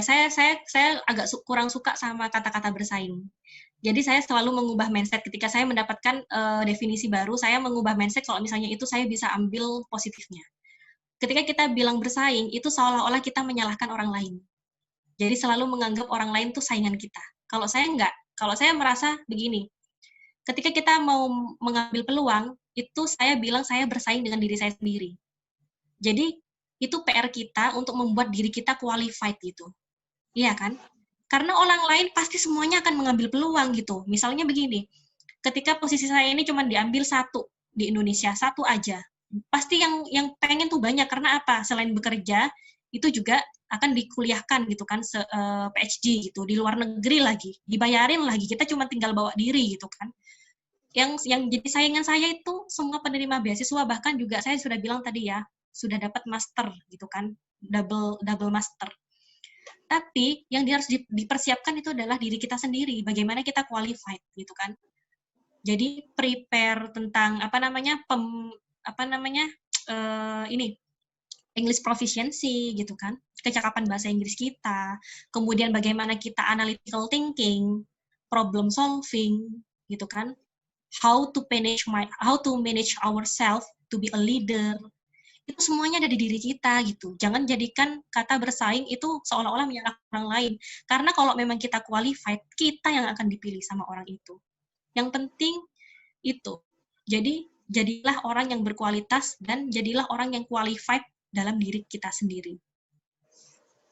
Speaker 2: saya agak kurang suka sama kata-kata bersaing. Jadi saya selalu mengubah mindset ketika saya mendapatkan definisi baru, saya mengubah mindset kalau misalnya itu saya bisa ambil positifnya. Ketika kita bilang bersaing, itu seolah-olah kita menyalahkan orang lain. Jadi selalu menganggap orang lain itu saingan kita. Kalau saya enggak, kalau saya merasa begini, ketika kita mau mengambil peluang, itu saya bilang saya bersaing dengan diri saya sendiri. Jadi itu PR kita untuk membuat diri kita qualified gitu. Iya kan? Karena orang lain pasti semuanya akan mengambil peluang gitu. Misalnya begini, ketika posisi saya ini cuma diambil 1 di Indonesia, 1 aja. Pasti yang pengen tuh banyak, karena apa? Selain bekerja, itu juga akan dikuliahkan gitu kan, PhD gitu, di luar negeri lagi, dibayarin lagi, kita cuma tinggal bawa diri gitu kan. Yang jadi saingan saya itu semua penerima beasiswa, bahkan juga saya sudah bilang tadi ya, sudah dapat master gitu kan, double master. Tapi yang harus dipersiapkan itu adalah diri kita sendiri, bagaimana kita qualified gitu kan. Jadi prepare tentang ini English proficiency gitu kan, kecakapan bahasa Inggris kita, kemudian bagaimana kita analytical thinking, problem solving gitu kan, how to manage ourselves to be a leader. Itu semuanya ada di diri kita gitu. Jangan jadikan kata bersaing itu seolah-olah menyalahkan orang lain. Karena kalau memang kita qualified, kita yang akan dipilih sama orang itu. Yang penting itu. Jadi, jadilah orang yang berkualitas dan jadilah orang yang qualified dalam diri kita sendiri.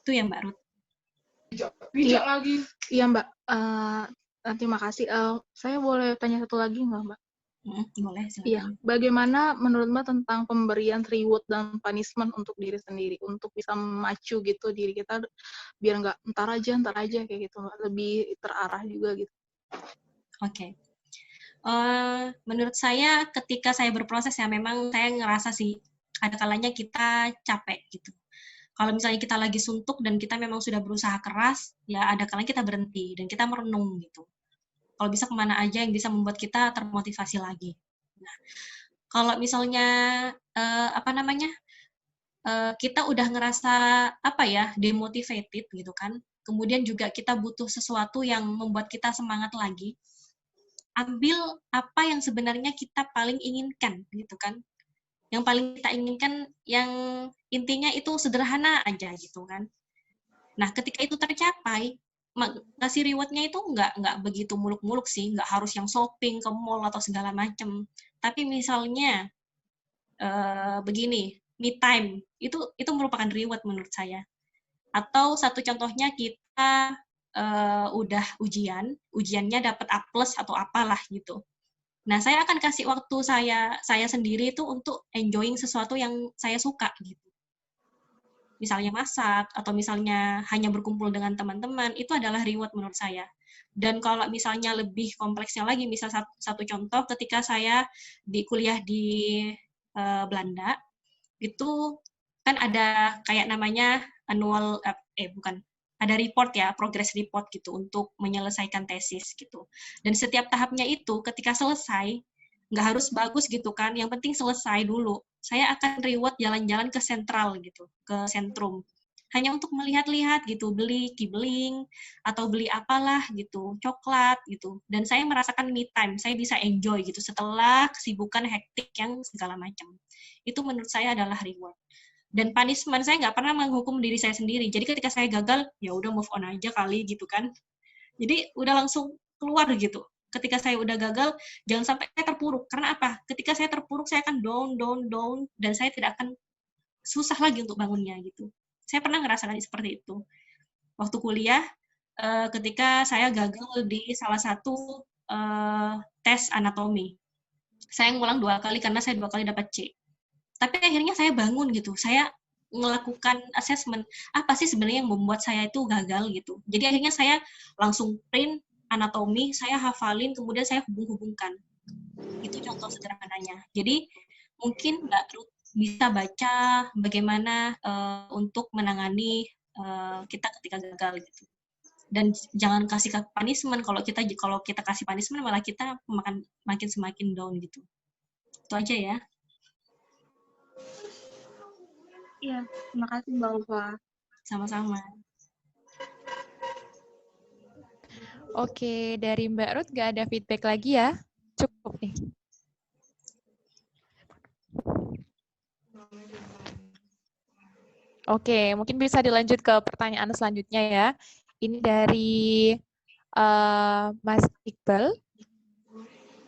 Speaker 2: Itu ya Mbak Ruth.
Speaker 5: Iya lagi. Iya Mbak. Terima kasih. Saya boleh tanya satu lagi nggak Mbak?
Speaker 2: Boleh. Silakan.
Speaker 5: Iya. Bagaimana menurut Mbak tentang pemberian reward dan punishment untuk diri sendiri, untuk bisa memacu gitu diri kita biar nggak ntar aja kayak gitu Mbak. Lebih terarah juga gitu.
Speaker 2: Oke. Menurut saya ketika saya berproses ya memang saya ngerasa sih ada kalanya kita capek gitu. Kalau misalnya kita lagi suntuk dan kita memang sudah berusaha keras, ya ada kalanya kita berhenti dan kita merenung gitu. Kalau bisa kemana aja yang bisa membuat kita termotivasi lagi. Nah, kalau misalnya kita udah ngerasa demotivated gitu kan, kemudian juga kita butuh sesuatu yang membuat kita semangat lagi. Ambil apa yang sebenarnya kita paling inginkan gitu kan. Yang paling kita inginkan yang intinya itu sederhana aja gitu kan. Nah, ketika itu tercapai, ngasih reward-nya itu nggak begitu muluk-muluk sih, nggak harus yang shopping ke mall atau segala macam. Tapi misalnya begini, me time itu merupakan reward menurut saya. Atau satu contohnya kita udah ujiannya dapat A+ atau apalah gitu. Nah, saya akan kasih waktu saya sendiri itu untuk enjoying sesuatu yang saya suka gitu. Misalnya masak, atau misalnya hanya berkumpul dengan teman-teman, itu adalah reward menurut saya. Dan kalau misalnya lebih kompleksnya lagi, misal satu contoh, ketika saya kuliah di Belanda, itu kan ada kayak namanya ada report ya, progress report gitu untuk menyelesaikan tesis gitu. Dan setiap tahapnya itu ketika selesai, nggak harus bagus gitu kan, yang penting selesai dulu. Saya akan reward jalan-jalan ke sentral gitu, ke sentrum. Hanya untuk melihat-lihat gitu, beli kibling, atau beli apalah gitu, coklat gitu. Dan saya merasakan me time, saya bisa enjoy gitu setelah kesibukan hektik yang segala macam. Itu menurut saya adalah reward. Dan punishment, saya nggak pernah menghukum diri saya sendiri. Jadi ketika saya gagal, ya udah move on aja kali gitu kan. Jadi udah langsung keluar gitu. Ketika saya udah gagal, jangan sampai saya terpuruk. Karena apa? Ketika saya terpuruk, saya akan down, dan saya tidak akan susah lagi untuk bangunnya gitu. Saya pernah ngerasakan seperti itu. Waktu kuliah, ketika saya gagal di salah satu tes anatomi. Saya ngulang 2 kali karena saya 2 kali dapat C. Tapi akhirnya saya bangun gitu, saya melakukan assessment, apa sih sebenarnya yang membuat saya itu gagal gitu. Jadi akhirnya saya langsung print anatomi, saya hafalin, kemudian saya hubung-hubungkan. Itu contoh sederhananya. Jadi mungkin Mbak Ruth bisa baca bagaimana untuk menangani kita ketika gagal gitu. Dan jangan kasih punishment, kalau kita kasih punishment malah kita makin semakin down gitu. Itu aja ya.
Speaker 5: Iya, terima kasih Mbak Ulfa.
Speaker 2: Sama-sama.
Speaker 1: Oke, dari Mbak Ruth nggak ada feedback lagi ya? Cukup nih. Oke, mungkin bisa dilanjut ke pertanyaan selanjutnya ya. Ini dari Mas Iqbal.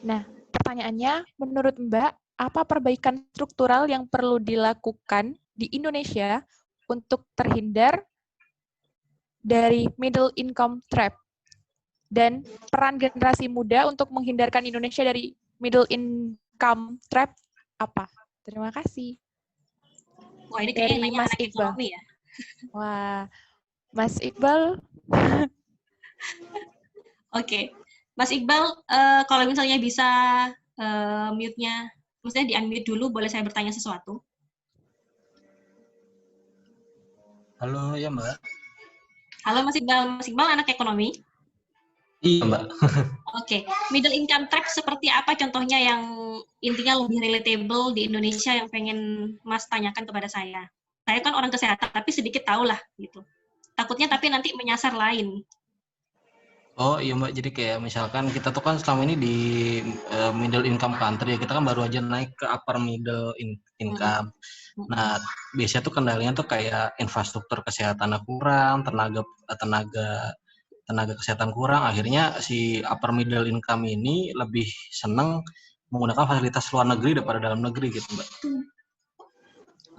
Speaker 1: Nah, pertanyaannya, menurut Mbak, apa perbaikan struktural yang perlu dilakukan di Indonesia untuk terhindar dari middle income trap? Dan peran generasi muda untuk menghindarkan Indonesia dari middle income trap apa? Terima kasih.
Speaker 2: Wah, ini
Speaker 1: Dari
Speaker 2: kayaknya nanya
Speaker 1: Mas
Speaker 2: anak
Speaker 1: Iqbal.
Speaker 2: ekonomi ya.
Speaker 1: Wah, Mas Iqbal,
Speaker 2: Oke, Mas Iqbal, kalau misalnya bisa mute-nya, maksudnya di-unmute dulu, boleh saya bertanya sesuatu?
Speaker 6: Halo, ya Mbak.
Speaker 2: Halo Mas Iqbal anak ekonomi?
Speaker 6: Iya Mbak.
Speaker 2: Oke, middle income trap seperti apa contohnya yang intinya lebih relatable di Indonesia yang pengen Mas tanyakan kepada saya? Saya kan orang kesehatan, tapi sedikit tahu lah gitu. Takutnya tapi nanti menyasar lain.
Speaker 6: Oh iya Mbak, jadi kayak misalkan kita tuh kan selama ini di middle income country ya, kita kan baru aja naik ke upper middle income. Nah, biasanya tuh kendalanya tuh kayak infrastruktur kesehatan kurang, tenaga kesehatan kurang, akhirnya si upper middle income ini lebih seneng menggunakan fasilitas luar negeri daripada dalam negeri gitu Mbak.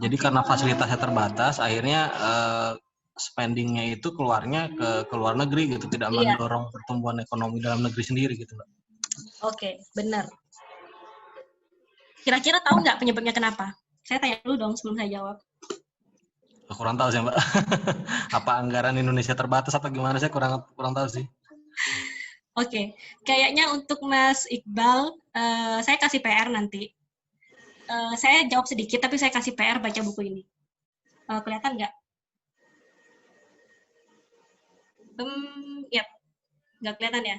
Speaker 6: Jadi karena fasilitasnya terbatas, akhirnya spending-nya itu keluarnya ke luar negeri gitu, tidak
Speaker 2: Iya.
Speaker 6: mendorong pertumbuhan ekonomi dalam negeri sendiri gitu Mbak.
Speaker 2: Oke, benar. Kira-kira tahu nggak penyebabnya kenapa? Saya tanya dulu dong sebelum saya jawab.
Speaker 6: Kurang tahu sih Mbak. Apa anggaran Indonesia terbatas atau gimana, saya kurang tahu sih.
Speaker 2: Oke, kayaknya untuk Mas Iqbal, saya kasih PR nanti. Saya jawab sedikit, tapi saya kasih PR baca buku ini. Kelihatan nggak? Yap, nggak kelihatan ya?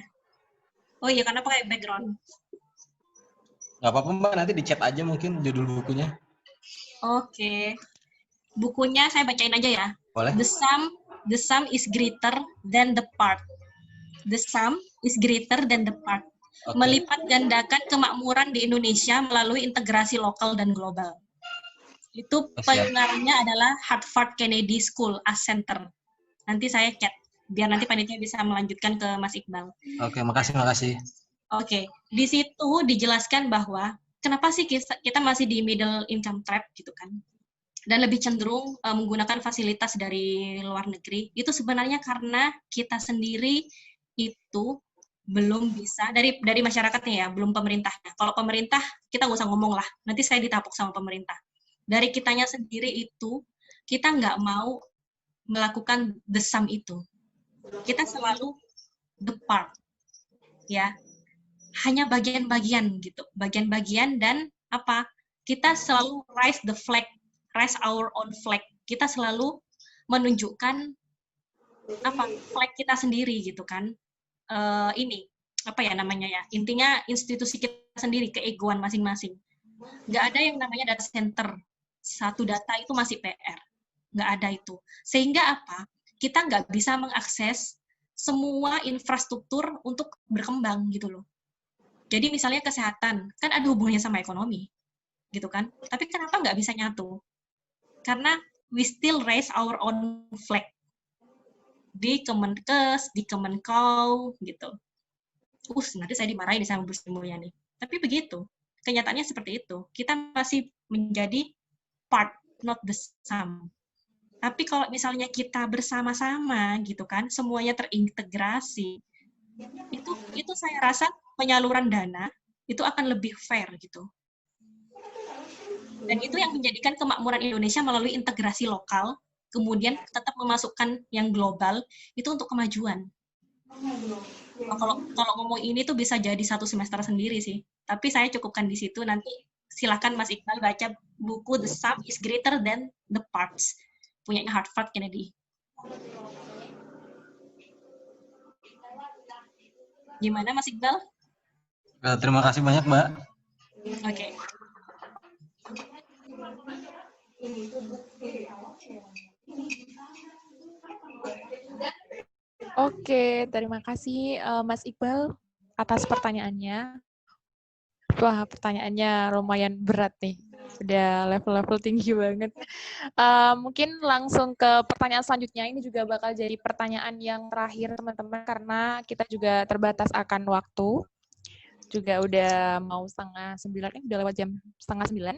Speaker 2: Oh iya, karena pakai background.
Speaker 6: Nggak apa-apa Mbak, nanti di chat aja mungkin judul bukunya.
Speaker 2: Oke. Bukunya saya bacain aja ya.
Speaker 6: Boleh?
Speaker 2: The sum is greater than the part. The sum is greater than the part.
Speaker 6: Okay.
Speaker 2: Melipat gandakan kemakmuran di Indonesia melalui integrasi lokal dan global. Itu pengarangnya adalah Harvard Kennedy School Art Center. Nanti saya chat, biar nanti panitia bisa melanjutkan ke Mas Iqbal.
Speaker 6: Oke, makasih.
Speaker 2: Oke, di situ dijelaskan bahwa kenapa sih kita masih di middle income trap gitu kan, dan lebih cenderung menggunakan fasilitas dari luar negeri. Itu sebenarnya karena kita sendiri itu belum bisa, dari masyarakatnya ya, belum pemerintahnya. Kalau pemerintah, kita nggak usah ngomong lah, nanti saya ditapuk sama pemerintah. Dari kitanya sendiri itu, kita nggak mau melakukan the sum itu. Kita selalu the part, ya. Hanya bagian-bagian gitu, bagian-bagian, dan apa? Kita selalu raise our own flag. Kita selalu menunjukkan apa? Flag kita sendiri gitu kan. Ini apa ya namanya ya? Intinya institusi kita sendiri, keegoan masing-masing. Nggak ada yang namanya data center. Satu data itu masih PR. Nggak ada itu. Sehingga apa? Kita nggak bisa mengakses semua infrastruktur untuk berkembang gitu loh. Jadi misalnya kesehatan, kan ada hubungannya sama ekonomi, gitu kan? Tapi kenapa nggak bisa nyatu? Karena we still raise our own flag. Di Kemenkes, di Kemenkau, gitu. Nanti saya dimarahin sama Bu Sri Mulyani. Tapi begitu, kenyataannya seperti itu. Kita masih menjadi part, not the sum. Tapi kalau misalnya kita bersama-sama, gitu kan, semuanya terintegrasi, itu saya rasa penyaluran dana itu akan lebih fair gitu. Dan itu yang menjadikan kemakmuran Indonesia melalui integrasi lokal, kemudian tetap memasukkan yang global, itu untuk kemajuan. Kalau ngomong ini tuh bisa jadi satu semester sendiri sih. Tapi saya cukupkan di situ, nanti silakan Mas Iqbal baca buku The Sum is Greater Than the Parts, punyanya Harvard Kennedy. Gimana Mas Iqbal?
Speaker 6: Terima kasih banyak Mbak.
Speaker 2: Oke.
Speaker 1: Oke, terima kasih Mas Iqbal atas pertanyaannya. Wah, pertanyaannya lumayan berat nih. Udah level-level tinggi banget. Mungkin langsung ke pertanyaan selanjutnya. Ini juga bakal jadi pertanyaan yang terakhir, teman-teman, karena kita juga terbatas akan waktu. Juga udah mau 8:30, udah lewat jam 8:30.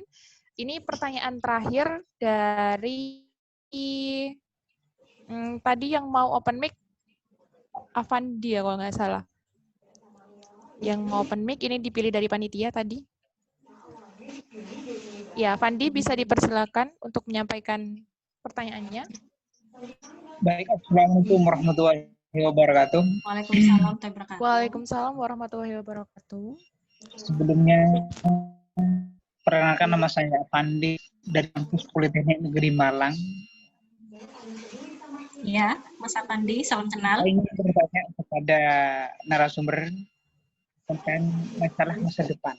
Speaker 1: Ini pertanyaan terakhir dari tadi yang mau open mic, Avandi ya kalau nggak salah. Yang mau open mic ini dipilih dari panitia tadi. Ya, Avandi bisa dipersilakan untuk menyampaikan pertanyaannya.
Speaker 7: Baik, assalamualaikum warahmatullahi wabarakatuh.
Speaker 2: Waalaikumsalam warahmatullahi wabarakatuh.
Speaker 1: Waalaikumsalam warahmatullahi wabarakatuh.
Speaker 7: Sebelumnya, perkenalkan nama saya Pandi dari Kampus Politeknik Negeri Malang.
Speaker 2: Ya, Mas Apandi, salam kenal.
Speaker 7: Saya ingin bertanya kepada narasumber tentang masalah masa depan.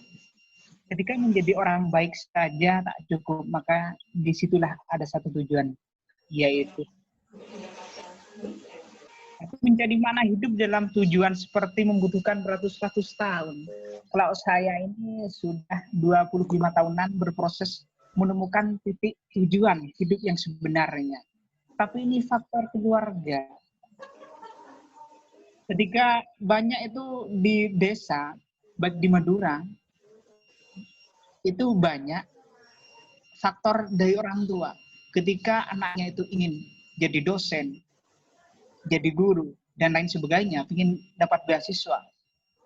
Speaker 7: Ketika menjadi orang baik saja tak cukup, maka disitulah ada satu tujuan, yaitu menjadi mana hidup dalam tujuan seperti membutuhkan beratus-ratus tahun. Kalau saya ini sudah 25 tahunan berproses menemukan titik tujuan hidup yang sebenarnya. Tapi ini faktor keluarga. Ketika banyak itu di desa, baik di Madura, itu banyak faktor dari orang tua. Ketika anaknya itu ingin jadi dosen, jadi guru, dan lain sebagainya, ingin dapat beasiswa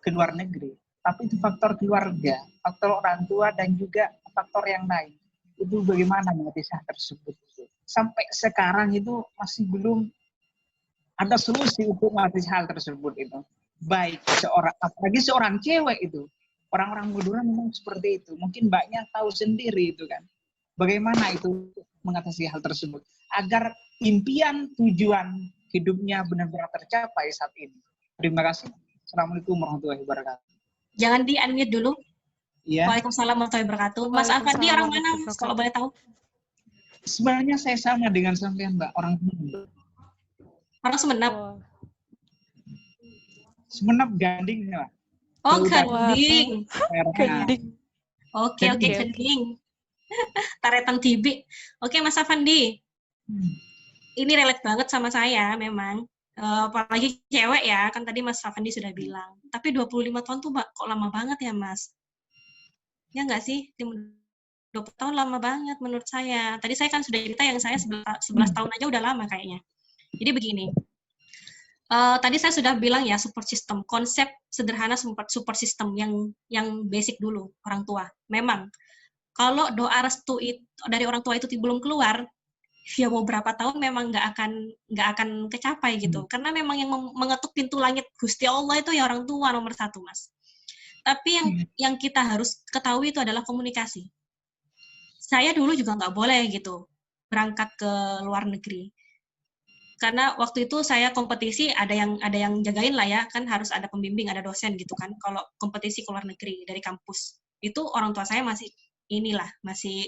Speaker 7: ke luar negeri. Tapi itu faktor keluarga, faktor orang tua, dan juga faktor yang lain. Itu bagaimana mengatasi hal tersebut. Sampai sekarang itu masih belum ada solusi untuk mengatasi hal tersebut itu. Baik seorang, apalagi seorang cewek itu. Orang-orang Madura memang seperti itu. Mungkin mbaknya tahu sendiri itu kan. Bagaimana itu mengatasi hal tersebut. Agar impian tujuan hidupnya benar-benar tercapai saat ini. Terima kasih. Assalamualaikum warahmatullahi wabarakatuh.
Speaker 2: Jangan di-unmute dulu.
Speaker 7: Ya.
Speaker 2: Waalaikumsalam warahmatullahi wabarakatuh. Mas Afandi orang mana, Mas, kalau boleh tahu?
Speaker 7: Sebenarnya saya sama dengan sampean, Mbak. Orang Sumenep.
Speaker 2: Orang Sumenep.
Speaker 7: Sumenep Ganding, Mbak.
Speaker 2: Oh, Ganding.
Speaker 1: Ganding.
Speaker 2: Oke, Ganding. Taretan Tibi. Oke, Mas Afandi. Ini relate banget sama saya memang. Apalagi cewek ya, kan tadi Mas Afandi sudah bilang. Tapi 25 tahun tuh kok lama banget ya, Mas? Ya nggak sih? 20 tahun lama banget menurut saya. Tadi saya kan sudah cerita yang saya 11 tahun aja udah lama kayaknya. Jadi begini. Tadi saya sudah bilang ya support system, konsep sederhana support system yang basic dulu orang tua. Memang kalau doa restu dari orang tua itu belum keluar, ya mau berapa tahun memang nggak akan kecapai gitu. Karena memang yang mengetuk pintu langit Gusti Allah itu ya orang tua nomor satu, Mas. Tapi yang kita harus ketahui itu adalah komunikasi. Saya dulu juga nggak boleh gitu berangkat ke luar negeri. Karena waktu itu saya kompetisi ada yang jagain lah ya, kan harus ada pembimbing, ada dosen gitu kan. Kalau kompetisi ke luar negeri dari kampus, itu orang tua saya masih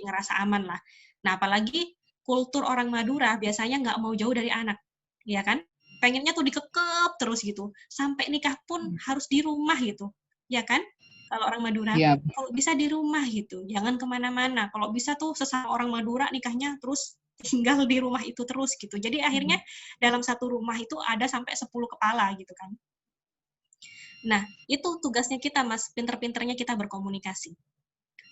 Speaker 2: ngerasa aman lah. Nah, apalagi kultur orang Madura biasanya nggak mau jauh dari anak, ya kan? Pengennya tuh dikekep terus gitu, sampai nikah pun harus di rumah gitu, ya kan? Kalau orang Madura, kalau bisa di rumah gitu, jangan kemana-mana. Kalau bisa tuh sesama orang Madura nikahnya terus tinggal di rumah itu terus gitu. Jadi akhirnya dalam satu rumah itu ada sampai 10 kepala gitu kan. Nah, itu tugasnya kita, Mas, pinter-pinternya kita berkomunikasi.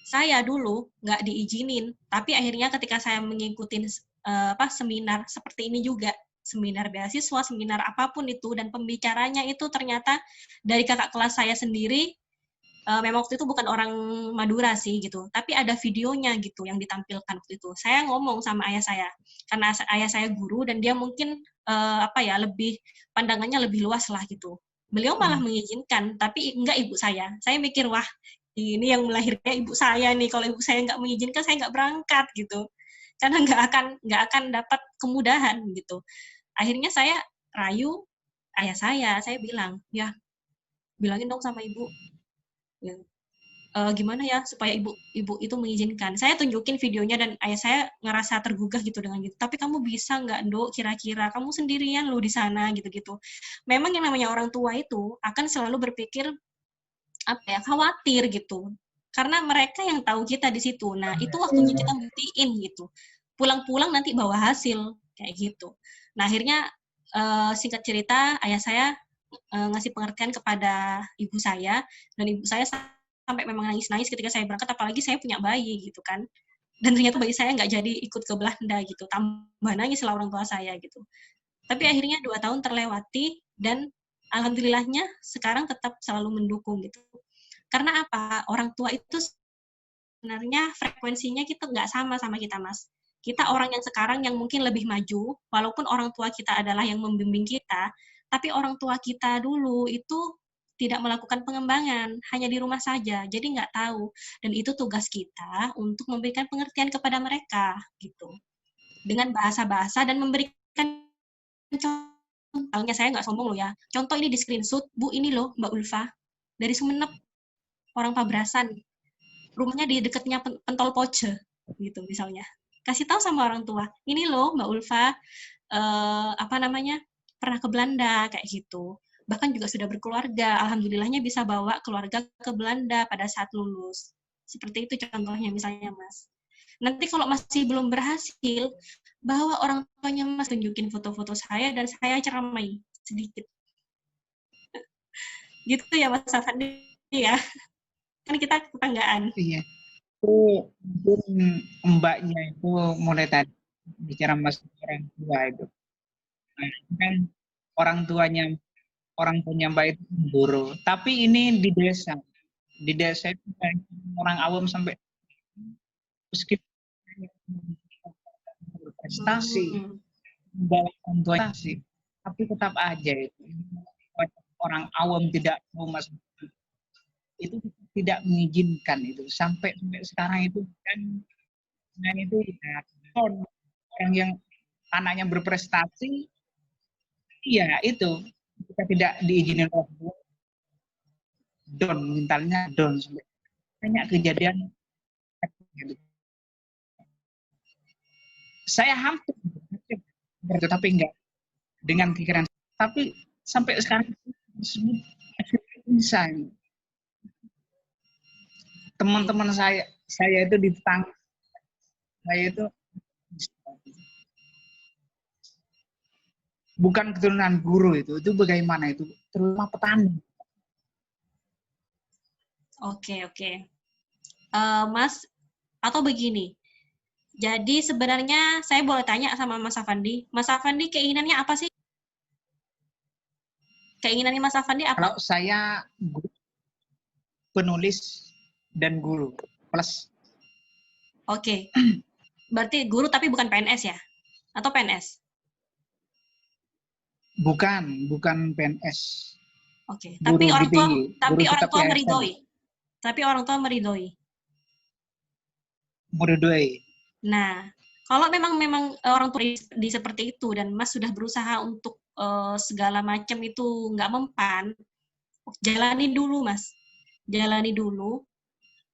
Speaker 2: Saya dulu nggak diizinin, tapi akhirnya ketika saya mengikuti seminar seperti ini juga, seminar beasiswa, seminar apapun itu, dan pembicaranya itu ternyata dari kakak kelas saya sendiri. Memang waktu itu bukan orang Madura sih gitu, tapi ada videonya gitu yang ditampilkan waktu itu. Saya ngomong sama ayah saya, karena ayah saya guru dan dia mungkin lebih pandangannya lebih luas lah gitu. Beliau malah mengizinkan, tapi enggak ibu saya. Saya mikir wah ini yang melahirkan ibu saya nih. Kalau ibu saya nggak mengizinkan, saya nggak berangkat gitu, karena nggak akan dapat kemudahan gitu. Akhirnya saya rayu ayah saya bilang ya bilangin dong sama ibu. Ya. Gimana ya supaya ibu itu mengizinkan. Saya tunjukin videonya dan ayah saya ngerasa tergugah gitu dengan gitu. Tapi kamu bisa nggak, Nduk, kira-kira kamu sendirian lo di sana gitu-gitu. Memang yang namanya orang tua itu akan selalu berpikir khawatir gitu. Karena mereka yang tahu kita di situ. Nah, itu waktunya kita buktiin gitu. Pulang-pulang nanti bawa hasil kayak gitu. Nah, akhirnya singkat cerita ayah saya ngasih pengertian kepada ibu saya, dan ibu saya sampai memang nangis-nangis ketika saya berangkat, apalagi saya punya bayi gitu kan, dan ternyata bayi saya nggak jadi ikut ke Belanda gitu, tambah nangis lah orang tua saya gitu. Tapi akhirnya 2 tahun terlewati dan alhamdulillahnya sekarang tetap selalu mendukung gitu. Karena apa? Orang tua itu sebenarnya frekuensinya kita nggak sama kita, Mas. Kita orang yang sekarang yang mungkin lebih maju, walaupun orang tua kita adalah yang membimbing kita, tapi orang tua kita dulu itu tidak melakukan pengembangan, hanya di rumah saja, jadi nggak tahu. Dan itu tugas kita untuk memberikan pengertian kepada mereka, gitu. Dengan bahasa-bahasa dan memberikan contoh. Misalnya saya nggak sombong loh ya, contoh ini di screenshot, Bu ini loh Mbak Ulfa, dari Sumenep, orang Pabrasan, rumahnya di dekatnya Pentol Poce, gitu misalnya. Kasih tahu sama orang tua, ini loh Mbak Ulfa, pernah ke Belanda, kayak gitu. Bahkan juga sudah berkeluarga, alhamdulillahnya bisa bawa keluarga ke Belanda pada saat lulus. Seperti itu contohnya misalnya, Mas. Nanti kalau masih belum berhasil, bawa orang tuanya Mas, tunjukin foto-foto saya dan saya ceramai sedikit. Gitu ya Mas Afandi ya. Kan kita tetanggaan.
Speaker 7: Iya. Itu mungkin mbaknya itu mulai tadi bicara masalah orang tua itu. Nah, itu kan orang tuanya mbak itu guru. Tapi ini di desa. Di desa itu kan orang awam sampai meskipun berprestasi, membawa orang tua prestasi, tapi tetap aja itu orang awam tidak mau masuk itu tidak mengizinkan itu sampai sekarang itu kan itu ya, orang yang anaknya berprestasi ya itu kita tidak diizinin orang tua down mentalnya down sampai banyak kejadian gitu. Saya hampir tapi enggak dengan pikiran tapi sampai sekarang bisa teman-teman saya itu di tetangga saya itu bukan keturunan guru itu bagaimana itu terutama petani.
Speaker 2: Oke. Mas, atau begini, jadi sebenarnya saya boleh tanya sama Mas Afandi. Mas Afandi keinginannya apa sih? Keinginannya Mas Afandi apa?
Speaker 7: Kalau saya penulis dan guru plus.
Speaker 2: Oke. Berarti guru tapi bukan PNS ya? Atau PNS?
Speaker 7: Bukan PNS.
Speaker 2: Oke. Tapi orang tua meridoi. Tapi orang tua meridoi. Nah, kalau memang orang tua di seperti itu dan Mas sudah berusaha untuk segala macam itu nggak mempan, jalani dulu Mas. Jalani dulu.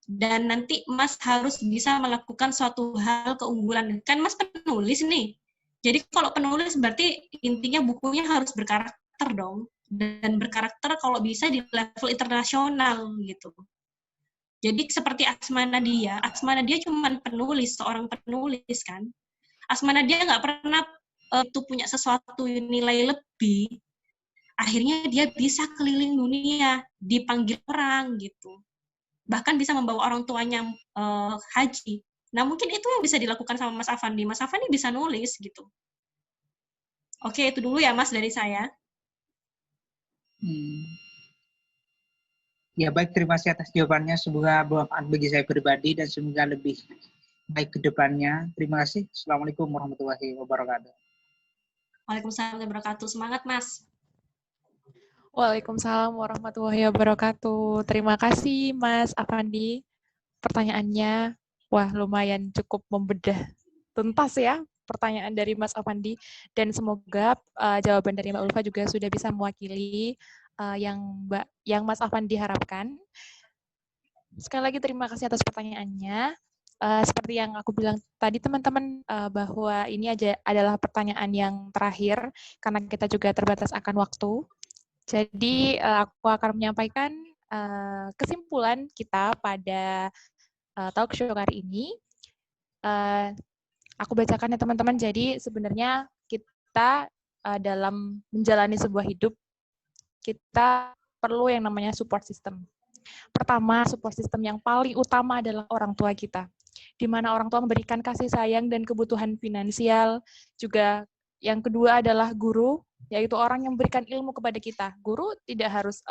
Speaker 2: Dan nanti Mas harus bisa melakukan suatu hal keunggulan. Kan Mas penulis nih. Jadi kalau penulis berarti intinya bukunya harus berkarakter dong. Dan berkarakter kalau bisa di level internasional gitu. Jadi seperti Asma Nadia cuma penulis, seorang penulis kan. Asma Nadia nggak pernah itu punya sesuatu nilai lebih. Akhirnya dia bisa keliling dunia, dipanggil orang gitu. Bahkan bisa membawa orang tuanya haji. Nah mungkin itu yang bisa dilakukan sama Mas Afandi. Mas Afandi bisa nulis gitu. Oke, itu dulu ya Mas dari saya.
Speaker 7: Ya baik, terima kasih atas jawabannya. Semoga bermanfaat bagi saya pribadi dan semoga lebih baik ke depannya. Terima kasih. Assalamualaikum warahmatullahi wabarakatuh.
Speaker 2: Waalaikumsalam warahmatullahi wabarakatuh. Semangat Mas.
Speaker 1: Waalaikumsalam warahmatullahi wabarakatuh. Terima kasih Mas Afandi. Pertanyaannya, wah lumayan cukup membedah tuntas ya pertanyaan dari Mas Afandi. Dan semoga jawaban dari Mbak Ulfa juga sudah bisa mewakili yang Mas Afandi harapkan. Sekali lagi terima kasih atas pertanyaannya. Seperti yang aku bilang tadi teman-teman, bahwa ini adalah pertanyaan yang terakhir karena kita juga terbatas akan waktu. Jadi aku akan menyampaikan kesimpulan kita pada talk show hari ini. Aku bacakan ya teman-teman. Jadi sebenarnya kita dalam menjalani sebuah hidup, kita perlu yang namanya support system. Pertama, support system yang paling utama adalah orang tua kita, di mana orang tua memberikan kasih sayang dan kebutuhan finansial. Juga yang kedua adalah guru, yaitu orang yang memberikan ilmu kepada kita. Guru tidak harus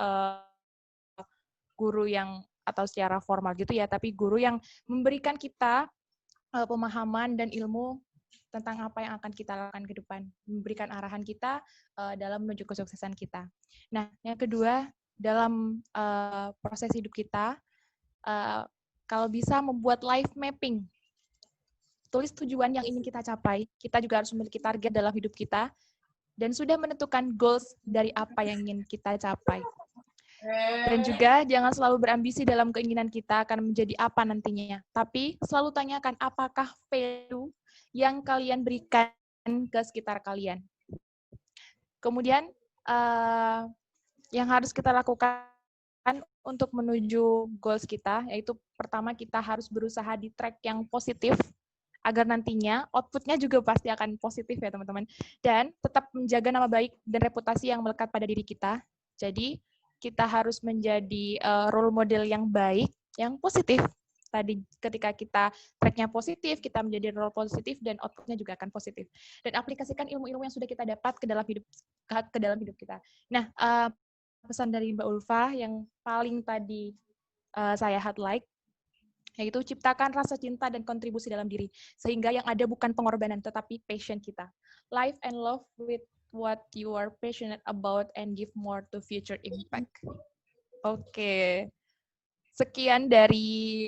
Speaker 1: guru yang atau secara formal gitu ya, tapi guru yang memberikan kita pemahaman dan ilmu tentang apa yang akan kita lakukan ke depan, memberikan arahan kita dalam menuju kesuksesan kita. Nah, yang kedua, dalam proses hidup kita, kalau bisa membuat life mapping. Tulis tujuan yang ingin kita capai. Kita juga harus memiliki target dalam hidup kita dan sudah menentukan goals dari apa yang ingin kita capai. Dan juga jangan selalu berambisi dalam keinginan kita akan menjadi apa nantinya. Tapi selalu tanyakan apakah value yang kalian berikan ke sekitar kalian. Kemudian yang harus kita lakukan untuk menuju goals kita, yaitu pertama kita harus berusaha di track yang positif, agar nantinya output-nya juga pasti akan positif ya teman-teman. Dan tetap menjaga nama baik dan reputasi yang melekat pada diri kita. Jadi kita harus menjadi role model yang baik, yang positif. Tadi ketika kita track-nya positif, kita menjadi role positif dan output-nya juga akan positif. Dan aplikasikan ilmu-ilmu yang sudah kita dapat ke dalam hidup kita. Nah, pesan dari Mbak Ulfa yang paling tadi saya highlight, yaitu ciptakan rasa cinta dan kontribusi dalam diri, sehingga yang ada bukan pengorbanan, tetapi passion kita. Live and love with what you are passionate about and give more to future impact. Oke. Sekian dari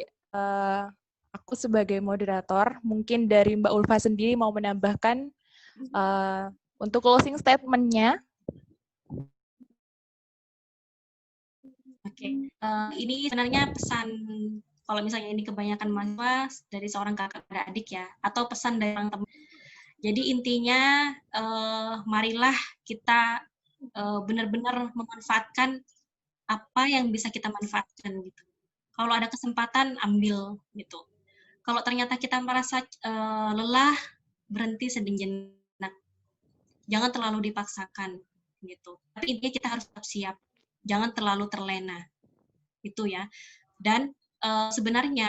Speaker 1: aku sebagai moderator. Mungkin dari Mbak Ulfa sendiri mau menambahkan untuk closing statement-nya.
Speaker 2: Oke, ini sebenarnya pesan, kalau misalnya ini kebanyakan mahasiswa dari seorang kakak pada adik ya, atau pesan dari orang teman. Jadi intinya, marilah kita benar-benar memanfaatkan apa yang bisa kita manfaatkan gitu. Kalau ada kesempatan, ambil gitu. Kalau ternyata kita merasa lelah, berhenti sejenak. Jangan terlalu dipaksakan gitu. Tapi intinya kita harus siap. Jangan terlalu terlena. Itu ya. Dan sebenarnya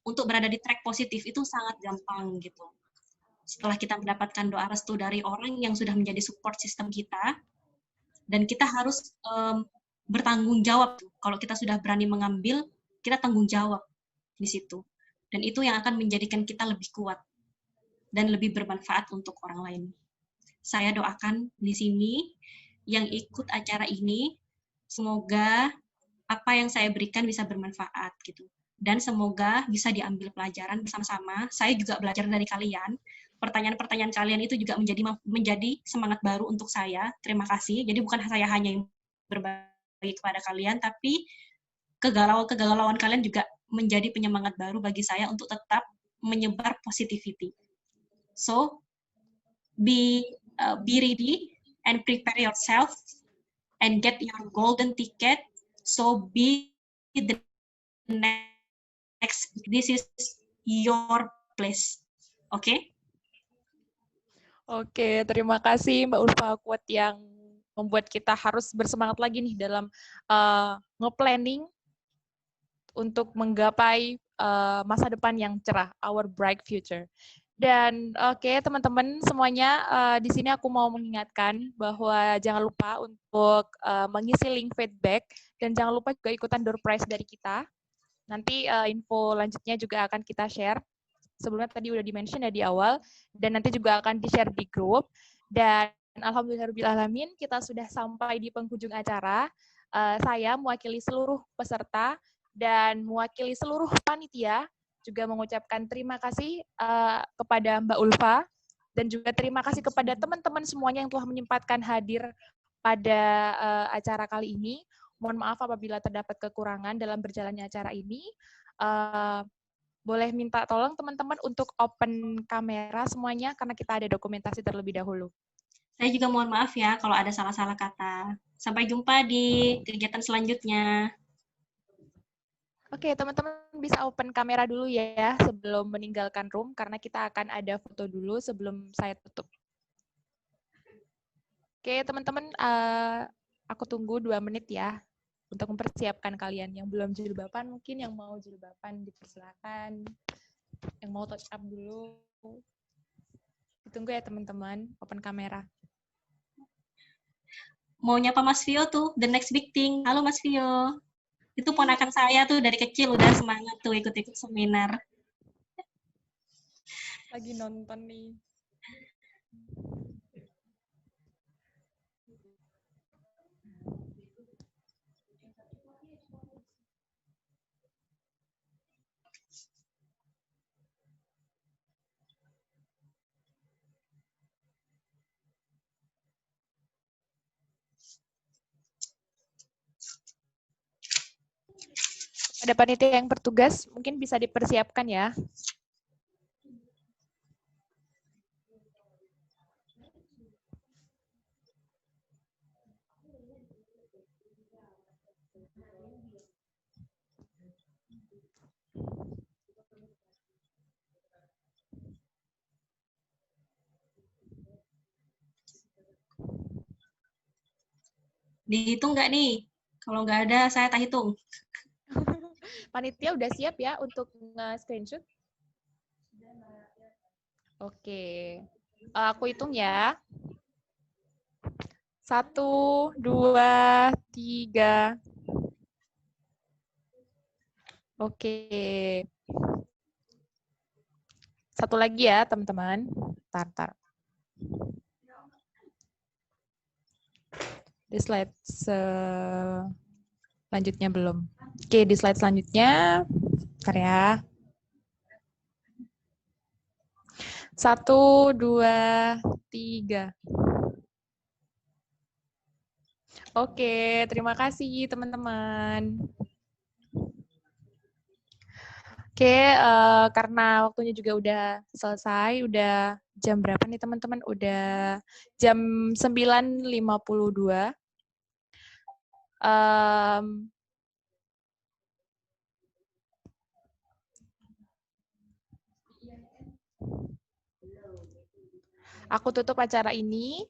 Speaker 2: untuk berada di track positif itu sangat gampang gitu. Setelah kita mendapatkan doa restu dari orang yang sudah menjadi support system kita, dan kita harus bertanggung jawab. Kalau kita sudah berani mengambil, kita tanggung jawab di situ. Dan itu yang akan menjadikan kita lebih kuat dan lebih bermanfaat untuk orang lain. Saya doakan di sini yang ikut acara ini, semoga apa yang saya berikan bisa bermanfaat gitu. Dan semoga bisa diambil pelajaran bersama-sama. Saya juga belajar dari kalian. Pertanyaan-pertanyaan kalian itu juga menjadi semangat baru untuk saya. Terima kasih. Jadi bukan saya hanya yang berbagi kepada kalian, tapi kegalauan kalian juga menjadi penyemangat baru bagi saya untuk tetap menyebar positivity. So, be ready and prepare yourself and get your golden ticket. So be the next. This is your place. Okay?
Speaker 1: Oke, terima kasih Mbak Ulfa Quote yang membuat kita harus bersemangat lagi nih dalam nge-planning untuk menggapai masa depan yang cerah, our bright future. Dan oke, teman-teman semuanya, di sini aku mau mengingatkan bahwa jangan lupa untuk mengisi link feedback dan jangan lupa juga ikutan door prize dari kita. Nanti info lanjutnya juga akan kita share. Sebelumnya tadi udah di-mention ya di awal, dan nanti juga akan di-share di grup. Dan alhamdulillahirrahmanirrahim, kita sudah sampai di penghujung acara. Saya mewakili seluruh peserta dan mewakili seluruh panitia juga mengucapkan terima kasih kepada Mbak Ulfa dan juga terima kasih kepada teman-teman semuanya yang telah menyempatkan hadir pada acara kali ini. Mohon maaf apabila terdapat kekurangan dalam berjalannya acara ini. Boleh minta tolong teman-teman untuk open kamera semuanya karena kita ada dokumentasi terlebih dahulu.
Speaker 2: Saya juga mohon maaf ya kalau ada salah-salah kata. Sampai jumpa di kegiatan selanjutnya.
Speaker 1: Oke, teman-teman bisa open kamera dulu ya sebelum meninggalkan room karena kita akan ada foto dulu sebelum saya tutup. Oke, teman-teman, aku tunggu 2 menit ya untuk mempersiapkan kalian. Yang belum jilbaban mungkin yang mau jilbaban dipersilakan. Yang mau touch up dulu. Ditunggu ya teman-teman, open kamera.
Speaker 2: Mau nyapa Mas Vio tuh, the next big thing. Halo Mas Vio. Itu ponakan saya tuh dari kecil udah semangat tuh ikut-ikut seminar.
Speaker 1: Lagi nonton nih. Ada panitia yang bertugas, mungkin bisa dipersiapkan ya.
Speaker 2: Dihitung nggak nih? Kalau nggak ada, saya tak hitung.
Speaker 1: Panitia udah siap ya untuk nge-screenshot? Oke. Aku hitung ya. 1, 2, 3. Oke. Satu lagi ya, teman-teman. Tar. Di slide selanjutnya belum. Oke, di slide selanjutnya. Bentar ya. 1, 2, 3. Oke, terima kasih teman-teman. Oke, karena waktunya juga udah selesai, udah jam berapa nih teman-teman? Udah jam 9.52. Aku tutup acara ini.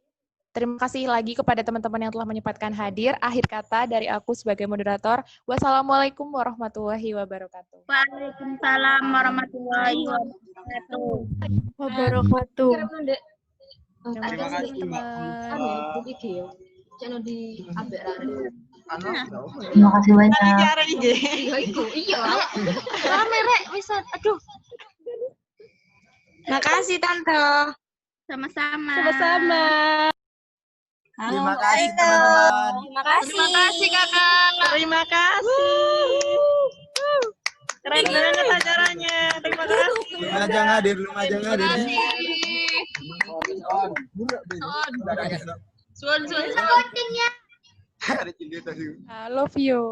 Speaker 1: Terima kasih lagi kepada teman-teman yang telah menyempatkan hadir. Akhir kata dari aku sebagai moderator. Wassalamualaikum warahmatullahi wabarakatuh.
Speaker 3: Waalaikumsalam warahmatullahi wabarakatuh.
Speaker 1: Terima kasih teman-teman.
Speaker 3: Terima kasih banyak.
Speaker 8: Makasih Tante.
Speaker 3: Sama-sama.
Speaker 8: Sama-sama.
Speaker 2: Halo,
Speaker 9: Terima kasih teman-teman.
Speaker 8: Terima kasih.
Speaker 3: Terima kasih kakak.
Speaker 8: Terima kasih. Keren banget acaranya. Terima kasih.
Speaker 9: Lumajang hadir, Lumajang hadir.
Speaker 3: Suan.
Speaker 1: I love you.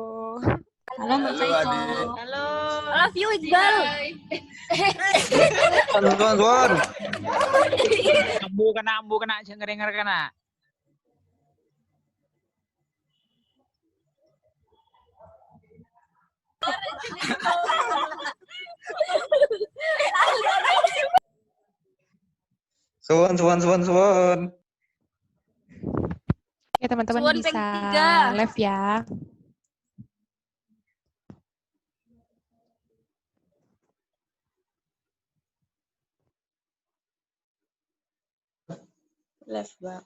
Speaker 2: halo Mbak Faisal.
Speaker 8: Halo.
Speaker 3: I love you Iqbal.
Speaker 9: Tuan.
Speaker 7: Ambu kena cengerengar kena.
Speaker 9: Suwon.
Speaker 1: Oke, teman-teman
Speaker 3: Suwon
Speaker 1: bisa
Speaker 3: ping 3.
Speaker 1: live ya.
Speaker 8: Live, Bang.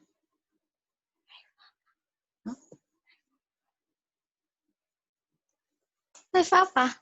Speaker 3: Live apa?